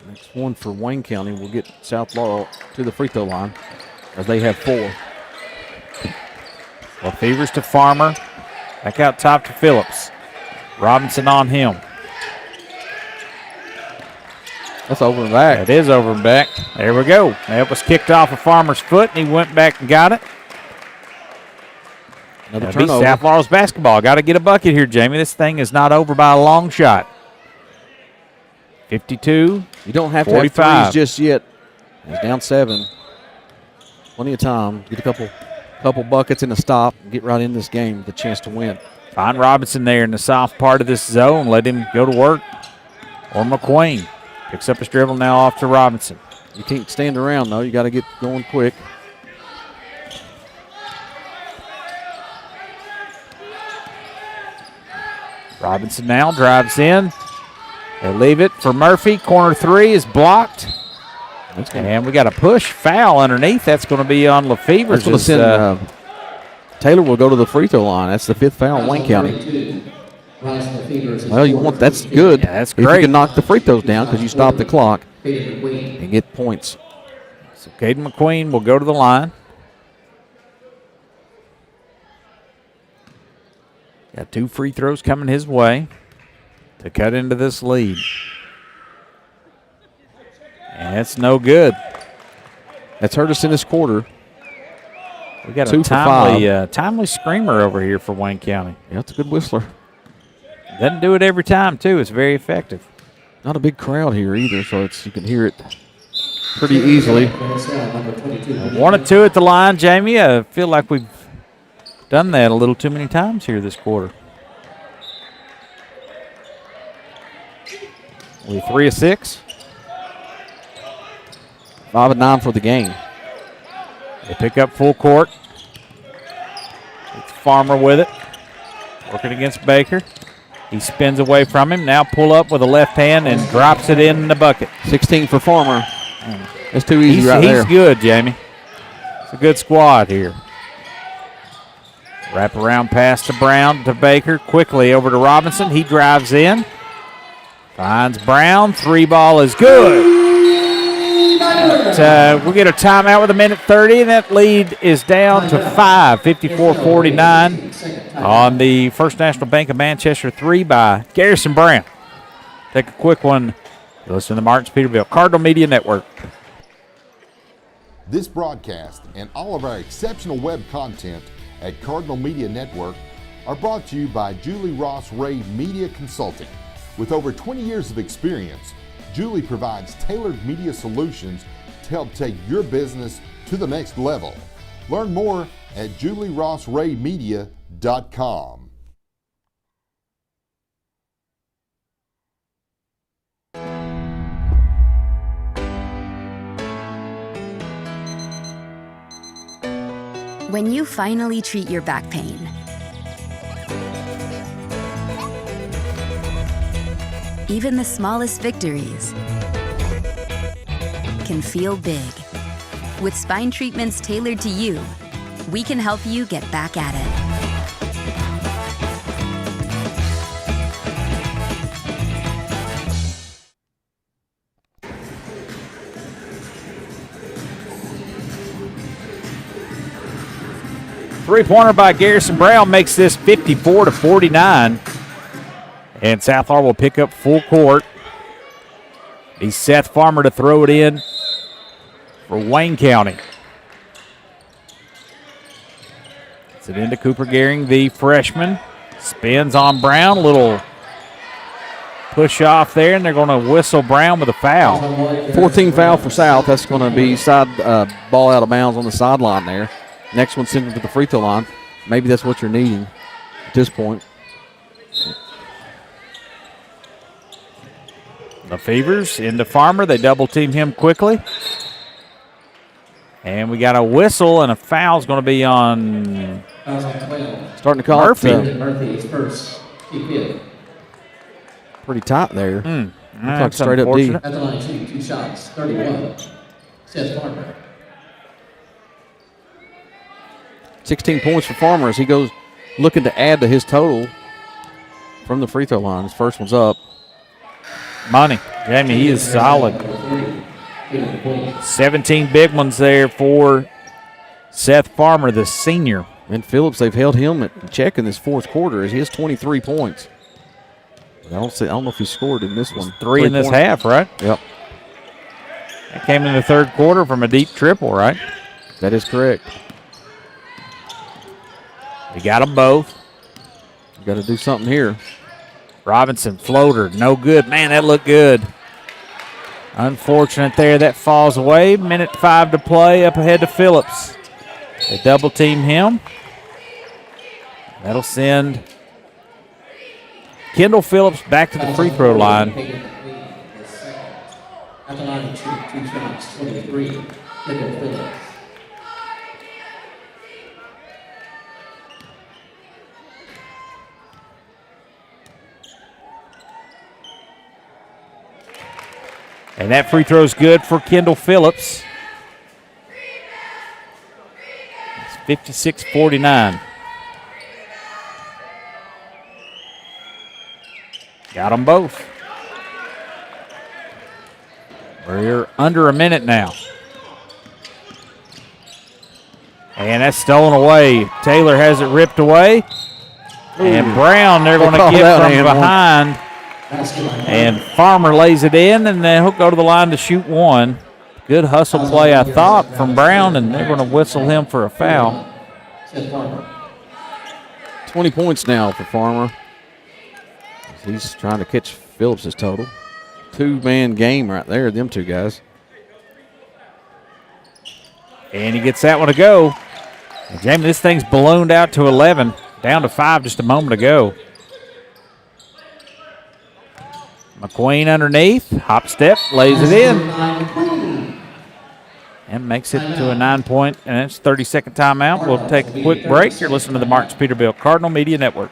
Next one for Wayne County will get South Laurel to the free throw line as they have 4. Lefevers to Farmer. Back out top to Phillips. Robinson on him. That's over and back. It is over and back. There we go. That was kicked off of Farmer's foot, and he went back and got it. Another turnover. South Laurel's basketball. Got to get a bucket here, Jamie. This thing is not over by a long shot. 52. You don't have 45. to have threes just yet. He's down 7. Plenty of time. Get a couple buckets and a stop and get right in this game with a chance to win. Find Robinson there in the soft part of this zone. Let him go to work. Or McQueen. Picks up his dribble now off to Robinson. You can't stand around, though. You got to get going quick. Robinson now drives in. They leave it for Murphy. Corner 3 is blocked. And we got a push foul underneath. That's going to be on Lefevers. That's going to send Taylor will go to the free throw line. That's the 5th foul in Wayne County. Well, that's good. Yeah, that's if you great. can knock the free throws down because you stop the clock and get points. So Caden McQueen will go to the line. Got 2 free throws coming his way to cut into this lead. And it's no good. That's hurt us in this quarter. We got 2 a for timely screamer over here for Wayne County. Yeah, that's a good whistler. Doesn't do it every time, too. It's very effective. Not a big crowd here either, so you can hear it pretty easily. 1 or 2 at the line, Jamie. I feel like we've done that a little too many times here this quarter. We 3 of 6. 5 of 9 for the game. They pick up full court. It's Farmer with it. Working against Baker. He spins away from him. Now pull up with a left hand and drops it in the bucket. 16 for Farmer. That's too easy right there. He's good, Jamie. It's a good squad here. Wrap around pass to Brown to Baker. Quickly over to Robinson. He drives in. Finds Brown. 3 ball is good. We'll get a timeout with 1:30, and that lead is down to 5, 54-49 on the First National Bank of Manchester 3 by Garrison Brown. Take a quick one. Listen to the Martins Peterbilt Cardinal Media Network. This broadcast and all of our exceptional web content at Cardinal Media Network are brought to you by Julie Ross Ray Media Consulting. With over 20 years of experience, Julie provides tailored media solutions to help take your business to the next level. Learn more at julierossraymedia.com. When you finally treat your back pain, even the smallest victories can feel big. With spine treatments tailored to you, we can help you get back at it. Three-pointer by Garrison Brown makes this 54-49. And South Laurel will pick up full court. He's Seth Farmer to throw it in for Wayne County. Gets it into Cooper Gehring, the freshman. Spins on Brown. Little push off there, and they're going to whistle Brown with a foul. 14 foul for South. That's going to be side ball out of bounds on the sideline there. Next one sent him to the free throw line. Maybe that's what you're needing at this point. The Fevers into Farmer. They double team him quickly. And we got a whistle, and a foul's going to be on starting to call Murphy. Murphy's first. Pretty tight there. Looks like That's straight up D. At the line, shooting 2 shots, 31. Seth Farmer. 16 points for Farmer as he goes looking to add to his total from the free throw line. His first one's up. Money. Jamie, he is solid. 17 big ones there for Seth Farmer, the senior. And Phillips, they've held him at check in this fourth quarter as he has 23 points. I don't know if he scored in this one. 3 in this half, right? Yep. That came in the third quarter from a deep triple, right? That is correct. We got them both. You got to do something here. Robinson floater, no good. Man, that looked good. Unfortunate there, that falls away. 1:05 to play, up ahead to Phillips. They double team him. That'll send Kendall Phillips back to the free throw line. At the line, 2 shots, 23. Kendall Phillips. And that free throw is good for Kendall Phillips. It's 56-49. Got them both. We're under a minute now. And that's stolen away. Taylor has it ripped away. And Brown, they're going to get from behind. And Farmer lays it in, and then he'll go to the line to shoot one. Good hustle play, I thought, from Brown, and they're going to whistle him for a foul. 20 points now for Farmer. He's trying to catch Phillips' total. 2-man game right there, them two guys. And he gets that one to go. And Jamie, this thing's ballooned out to 11, down to 5 just a moment ago. McQueen underneath, hop step, lays it in. And makes it to a 9-point, and it's 30-second timeout. We'll take a quick break. You're listening to the Marks Peterbilt Cardinal Media Network.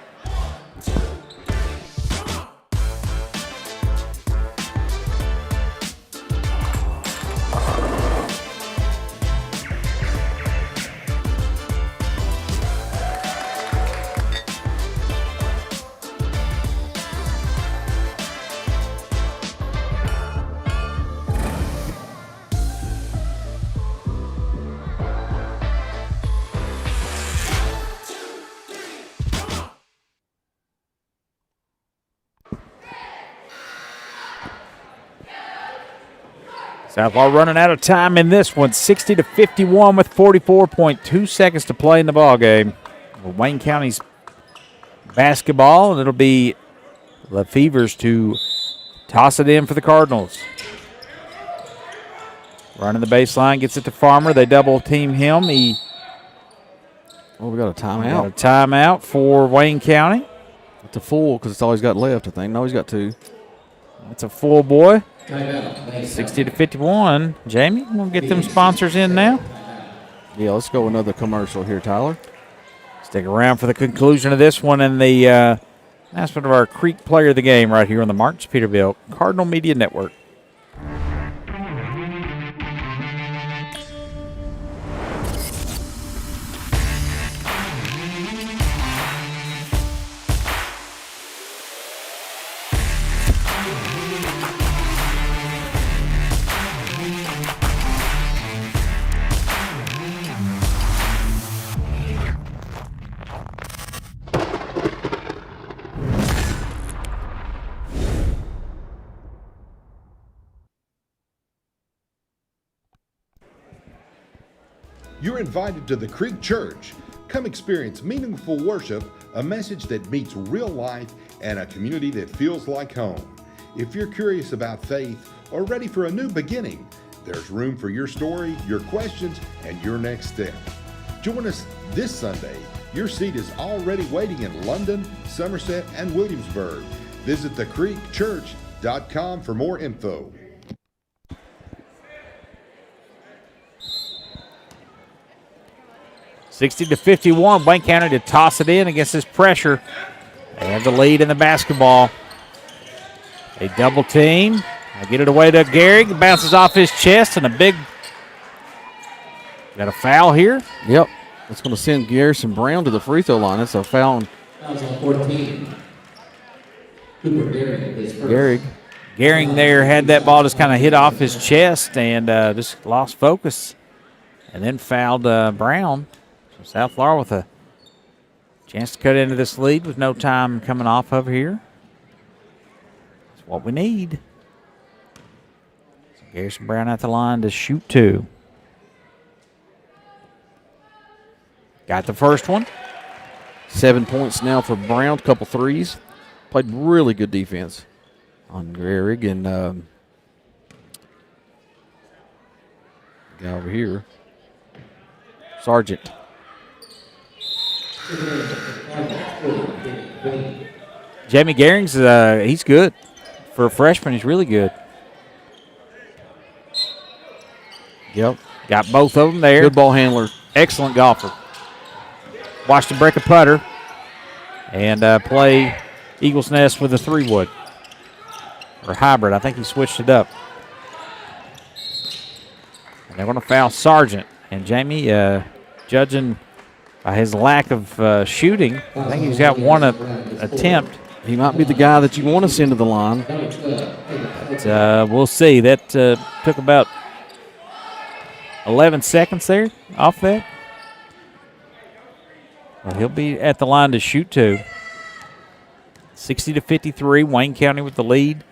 Southlaw running out of time in this one, 60-51 with 44.2 seconds to play in the ballgame. Wayne County's basketball, and it'll be Lefevre's to toss it in for the Cardinals. Running the baseline, gets it to Farmer. They double team him. We got a timeout. Got a timeout for Wayne County. It's a full because it's all he's got left, I think. No, he's got 2. That's a full boy. 60-51. Jamie, we'll get them sponsors in now. Yeah, let's go another commercial here, Tyler. Stick around for the conclusion of this one and the announcement of our Creek Player of the Game right here on the Marks Peterbilt Cardinal Media Network. You're invited to the Creek Church. Come experience meaningful worship, a message that meets real life, and a community that feels like home. If you're curious about faith or ready for a new beginning, there's room for your story, your questions, and your next step. Join us this Sunday. Your seat is already waiting in London, Somerset, and Williamsburg. Visit thecreekchurch.com for more info. 60-51, Wayne County to toss it in against this pressure. They have the lead in the basketball. They double team. They get it away to Gehrig. Bounces off his chest and a big. Got a foul here? Yep. That's going to send Garrison Brown to the free throw line. That's a foul. That was on 14. Cooper Gehrig is first. Gehrig there had that ball just kind of hit off his chest and just lost focus. And then fouled Brown. So South Laurel with a chance to cut into this lead with no time coming off of here. That's what we need. So Garrison Brown at the line to shoot 2. Got the first one. 7 points now for Brown. Couple threes. Played really good defense on Gehrig and guy over here, Sargent. Jamie Gehring's he's good for a freshman. He's really good. Yep, got both of them there. Good ball handler. Excellent golfer. Watched him break a putter and play Eagles Nest with a 3-wood or hybrid. I think he switched it up. And they're going to foul Sargent. And Jamie, judging by his lack of shooting, I think he's got one attempt. he might be the guy that you want to send to the line. But, we'll see. That took about 11 seconds there off that. Well, he'll be at the line to shoot too. 60-53, Wayne County with the lead.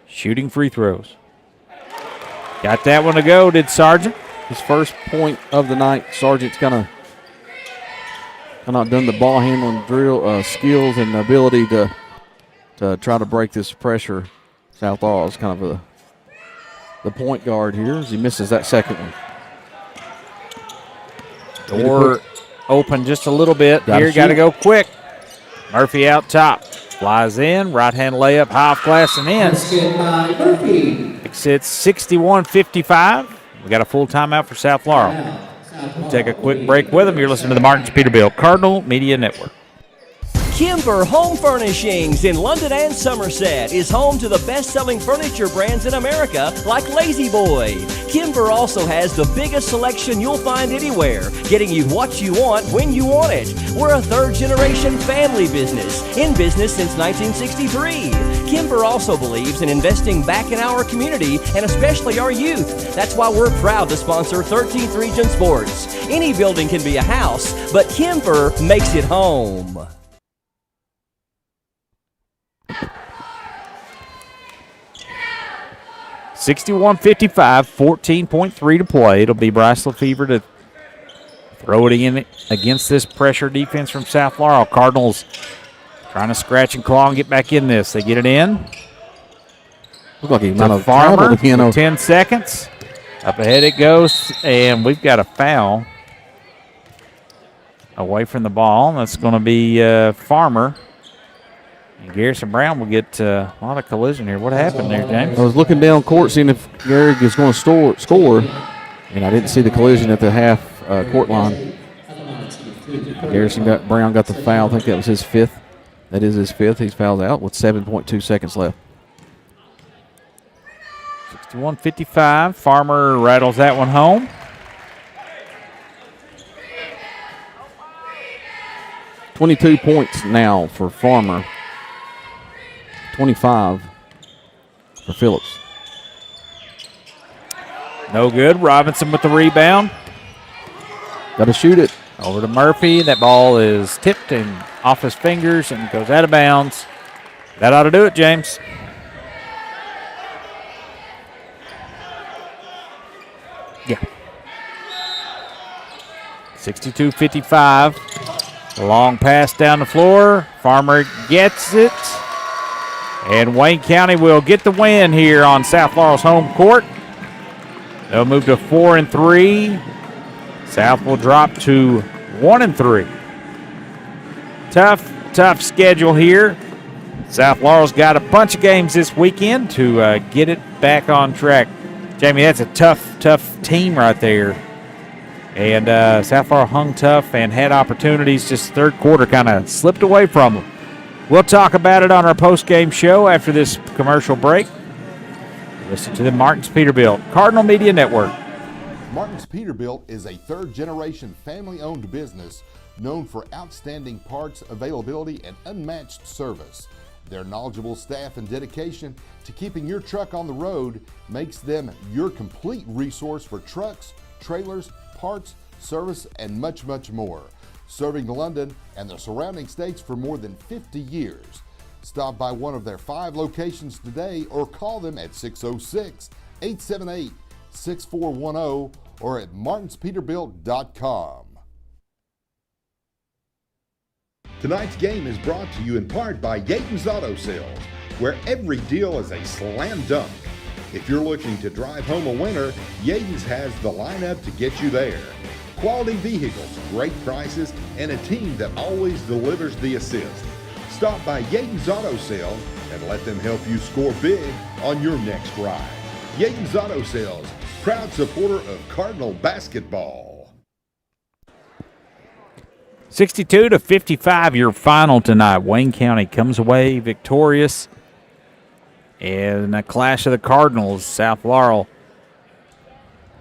Shooting free throws. Got that one to go, did Sargent. His first point of the night. Sargent's kind of done the ball handling drill skills and the ability to try to break this pressure. South Laurel is kind of the point guard here as he misses that second one. Door open just a little bit. Got to go quick. Murphy out top. Flies in. Right-hand layup, high off glass and in. It's 61-55. We got a full timeout for South Laurel. We'll take a quick break with them. You're listening to the Martins Peterbilt Cardinal Media Network. Kimber Home Furnishings in London and Somerset is home to the best-selling furniture brands in America like Lazy Boy. Kimber also has the biggest selection you'll find anywhere, getting you what you want when you want it. We're a third-generation family business, in business since 1963. Kimber also believes in investing back in our community and especially our youth. That's why we're proud to sponsor 13th Region Sports. Any building can be a house, but Kimber makes it home. 61-55, 14.3 to play. It'll be Bryce Lefevre to throw it in against this pressure defense from South Laurel. Cardinals trying to scratch and claw and get back in this. They get it in. Looks like he's to Farmer. 10 seconds. Up ahead it goes, and we've got a foul away from the ball. That's going to be Farmer. And Garrison Brown will get a lot of collision here. What happened there, James? I was looking down court, seeing if Garrick is going to score, and I didn't see the collision at the half court line. Brown got the foul. I think that was his fifth. That is his fifth. He's fouled out with 7.2 seconds left. 61-55. Farmer rattles that one home. $22 points now for Farmer. 25 for Phillips. No good. Robinson with the rebound. Got to shoot it. Over to Murphy. That ball is tipped and off his fingers and goes out of bounds. That ought to do it, James. Yeah. 62-55. Long pass down the floor. Farmer gets it. And Wayne County will get the win here on South Laurel's home court. They'll move to 4-3. South will drop to 1-3. Tough schedule here. South Laurel's got a bunch of games this weekend to get it back on track. Jamie, that's a tough team right there. And South Laurel hung tough and had opportunities. Just third quarter kind of slipped away from them. We'll talk about it on our post-game show after this commercial break. Listen to the Martins Peterbilt Cardinal Media Network. Martins Peterbilt is a third-generation family-owned business known for outstanding parts availability and unmatched service. Their knowledgeable staff and dedication to keeping your truck on the road makes them your complete resource for trucks, trailers, parts, service, and much, much more. Serving London and the surrounding states for more than 50 years. Stop by one of their 5 locations today or call them at 606-878-6410 or at martinspeterbilt.com. Tonight's game is brought to you in part by Yaton's Auto Sales, where every deal is a slam dunk. If you're looking to drive home a winner, Yaton's has the lineup to get you there. Quality vehicles, great prices, and a team that always delivers the assist. Stop by Yaton's Auto Sales and let them help you score big on your next ride. Yaton's Auto Sales, proud supporter of Cardinal basketball. 62-55, your final tonight. Wayne County comes away victorious in a clash of the Cardinals. South Laurel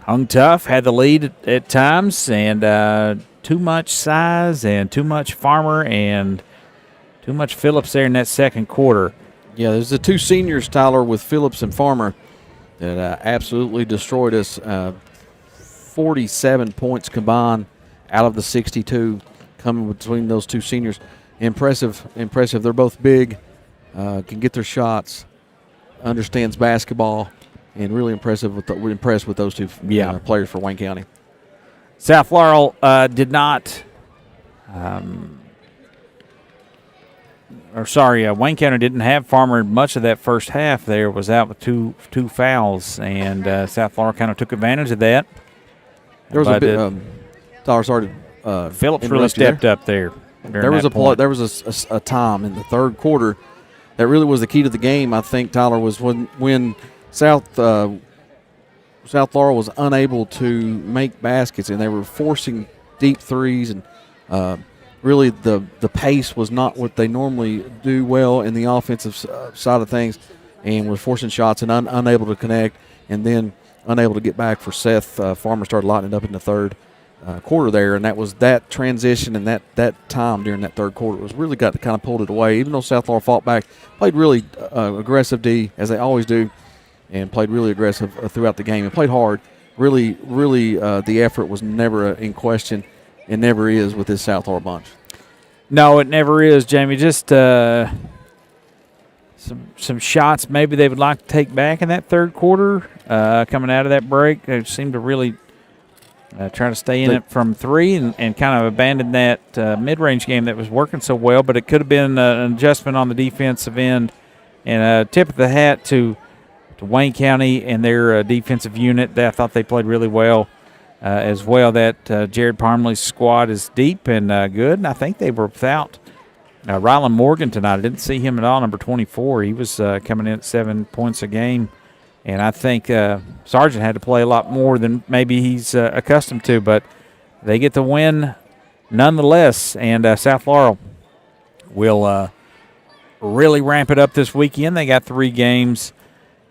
hung tough, had the lead at times, and too much size and too much Farmer and Too much Phillips there in that second quarter. Yeah, there's the two seniors, Tyler, with Phillips and Farmer, that absolutely destroyed us. 47 points combined out of the 62 coming between those two seniors. Impressive. They're both big, can get their shots, understands basketball, and really impressive. We're impressed with those two players for Wayne County. South Laurel did not. Wayne County didn't have Farmer much of that first half. There was out with two fouls, and South Laurel kind of took advantage of that. There was a bit. Phillips really stepped up there. There was a time in the third quarter that really was the key to the game. I think, Tyler, was when South Laurel was unable to make baskets, and they were forcing deep threes, and really the pace was not what they normally do well in the offensive side of things, and was forcing shots and unable to connect, and then unable to get back for Seth. Farmer started lighting it up in the third quarter there, and that was that transition and that time during that third quarter was really got to kind of pulled it away. Even though South Laurel fought back, played really aggressive D, as they always do, and played really aggressive throughout the game and played hard. Really, the effort was never in question. It never is with this South Laurel bunch. No, it never is, Jamie. Just some shots maybe they would like to take back in that third quarter coming out of that break. They seem to really try to stay in it from three and kind of abandon that mid-range game that was working so well, but it could have been an adjustment on the defensive end. And a tip of the hat to Wayne County and their defensive unit. I thought they played really well as well. That Jared Parmley's squad is deep and good, and I think they were without Rylan Morgan tonight. I didn't see him at all, number 24. He was coming in at 7 points a game, and I think Sargent had to play a lot more than maybe he's accustomed to, but they get the win nonetheless, and South Laurel will really ramp it up this weekend. They got 3 games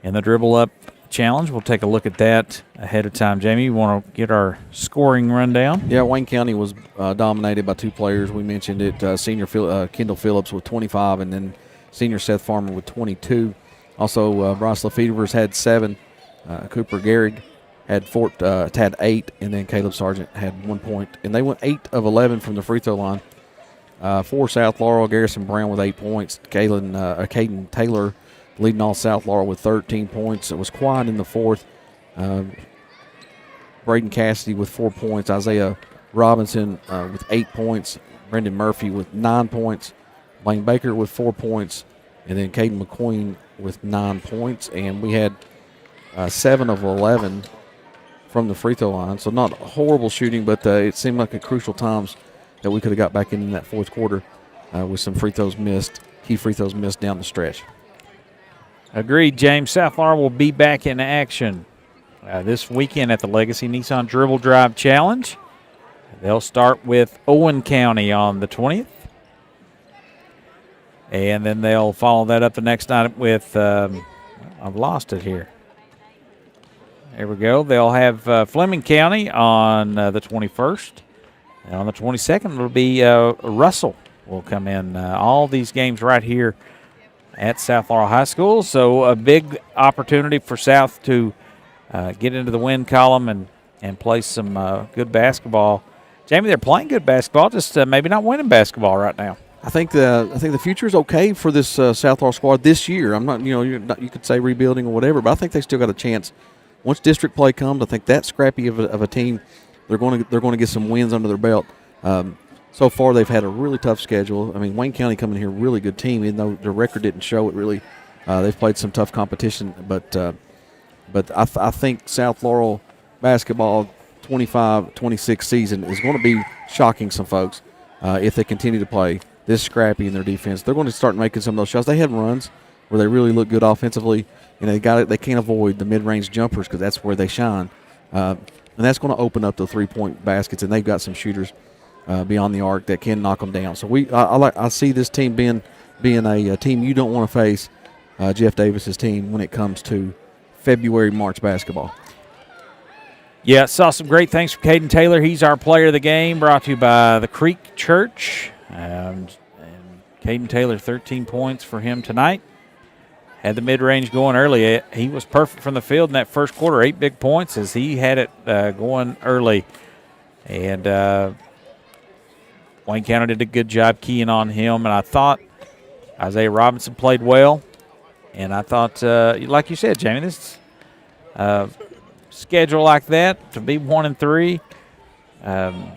in the Dribble Up Challenge. We'll take a look at that ahead of time. Jamie, you want to get our scoring rundown? Yeah, Wayne County was dominated by 2 players. We mentioned it, senior Kendall Phillips with 25, and then senior Seth Farmer with 22. Also, Bryce Lefevers had 7. Cooper Gehrig had 8, and then Caleb Sargent had 1 point. And they went 8 of 11 from the free throw line. For South Laurel, Garrison Brown with 8 points. Caden Taylor leading all South Laurel with 13 points. It was quiet in the fourth. Braden Cassidy with 4 points. Isaiah Robinson with 8 points. Brendan Murphy with 9 points. Lane Baker with 4 points. And then Caden McQueen with 9 points. And we had 7 of 11 from the free throw line. So not horrible shooting, but it seemed like at crucial times that we could have got back in that fourth quarter with some key free throws missed down the stretch. Agreed, James. South Laurel will be back in action this weekend at the Legacy Nissan Dribble Drive Challenge. They'll start with Owen County on the 20th. And then they'll follow that up the next night with, I've lost it here. There we go. They'll have Fleming County on the 21st. And on the 22nd, it'll be Russell will come in. All these games right here at South Laurel High School. So a big opportunity for South to get into the win column and play some good basketball. Jamie, they're playing good basketball, just maybe not winning basketball right now. I think the future is okay for this South Laurel squad this year. I'm not, you could say rebuilding or whatever, but I think they still got a chance. Once district play comes, I think that scrappy of a team, they're going to get some wins under their belt. So far, they've had a really tough schedule. I mean, Wayne County coming here, really good team, even though their record didn't show it really. They've played some tough competition, but I think South Laurel basketball 25-26 season is going to be shocking some folks if they continue to play this scrappy in their defense. They're going to start making some of those shots. They had runs where they really look good offensively, and they can't avoid the mid-range jumpers because that's where they shine. And that's going to open up the three-point baskets, and they've got some shooters beyond the arc that can knock them down. So I see this team being a team you don't want to face, Jeff Davis's team, when it comes to February, March basketball. Yeah, saw some great things from Caden Taylor. He's our player of the game, brought to you by the Creek Church. And Caden Taylor, 13 points for him tonight. Had the mid-range going early. He was perfect from the field in that first quarter, 8 big points as he had it going early. And Wayne County did a good job keying on him, and I thought Isaiah Robinson played well. And I thought, like you said, Jamie, this schedule like that, to be 1-3,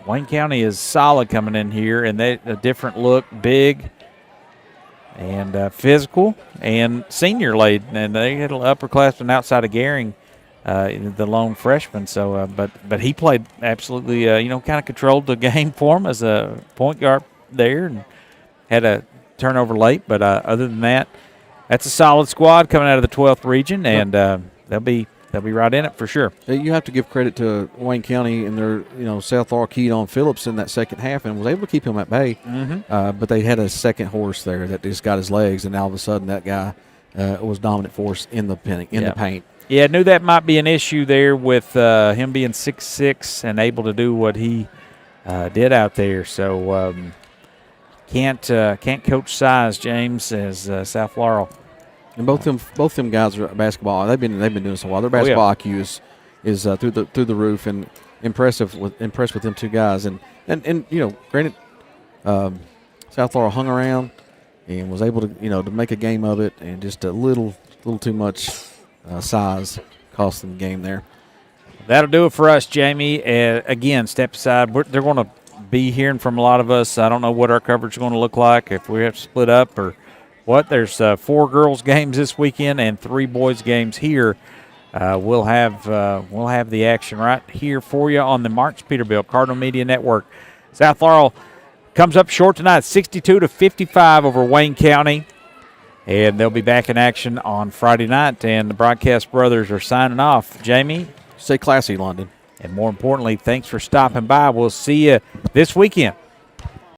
Wayne County is solid coming in here, and they a different look, big and physical, and senior laid, and they had an upperclassman outside of Gehring, the lone freshman. So, but he played absolutely, kind of controlled the game for him as a point guard there, and had a turnover late. But other than that, that's a solid squad coming out of the 12th region, and they'll be right in it for sure. You have to give credit to Wayne County and their, South Laurel keyed on Phillips in that second half and was able to keep him at bay. But they had a second horse there that just got his legs, and all of a sudden that guy was dominant force in the paint. Yeah, I knew that might be an issue there with him being 6'6" and able to do what he did out there. So can't coach size, James, as South Laurel. And both them guys are basketball. They've been doing this a while. Their basketball IQ is through the roof, and impressed with them two guys. And granted, South Laurel hung around and was able to to make a game of it, and just a little too much size cost them the game there. That'll do it for us, Jamie. Again, step aside. They're going to be hearing from a lot of us. I don't know what our coverage is going to look like, if we have to split up or what. There's 4 girls games this weekend and 3 boys games here. We'll have the action right here for you on the March Peterbilt Cardinal Media Network. South Laurel comes up short tonight, 62-55 over Wayne County, and they'll be back in action on Friday night. And the broadcast brothers are signing off. Jamie, stay classy, London, and more importantly, thanks for stopping by. We'll see you this weekend.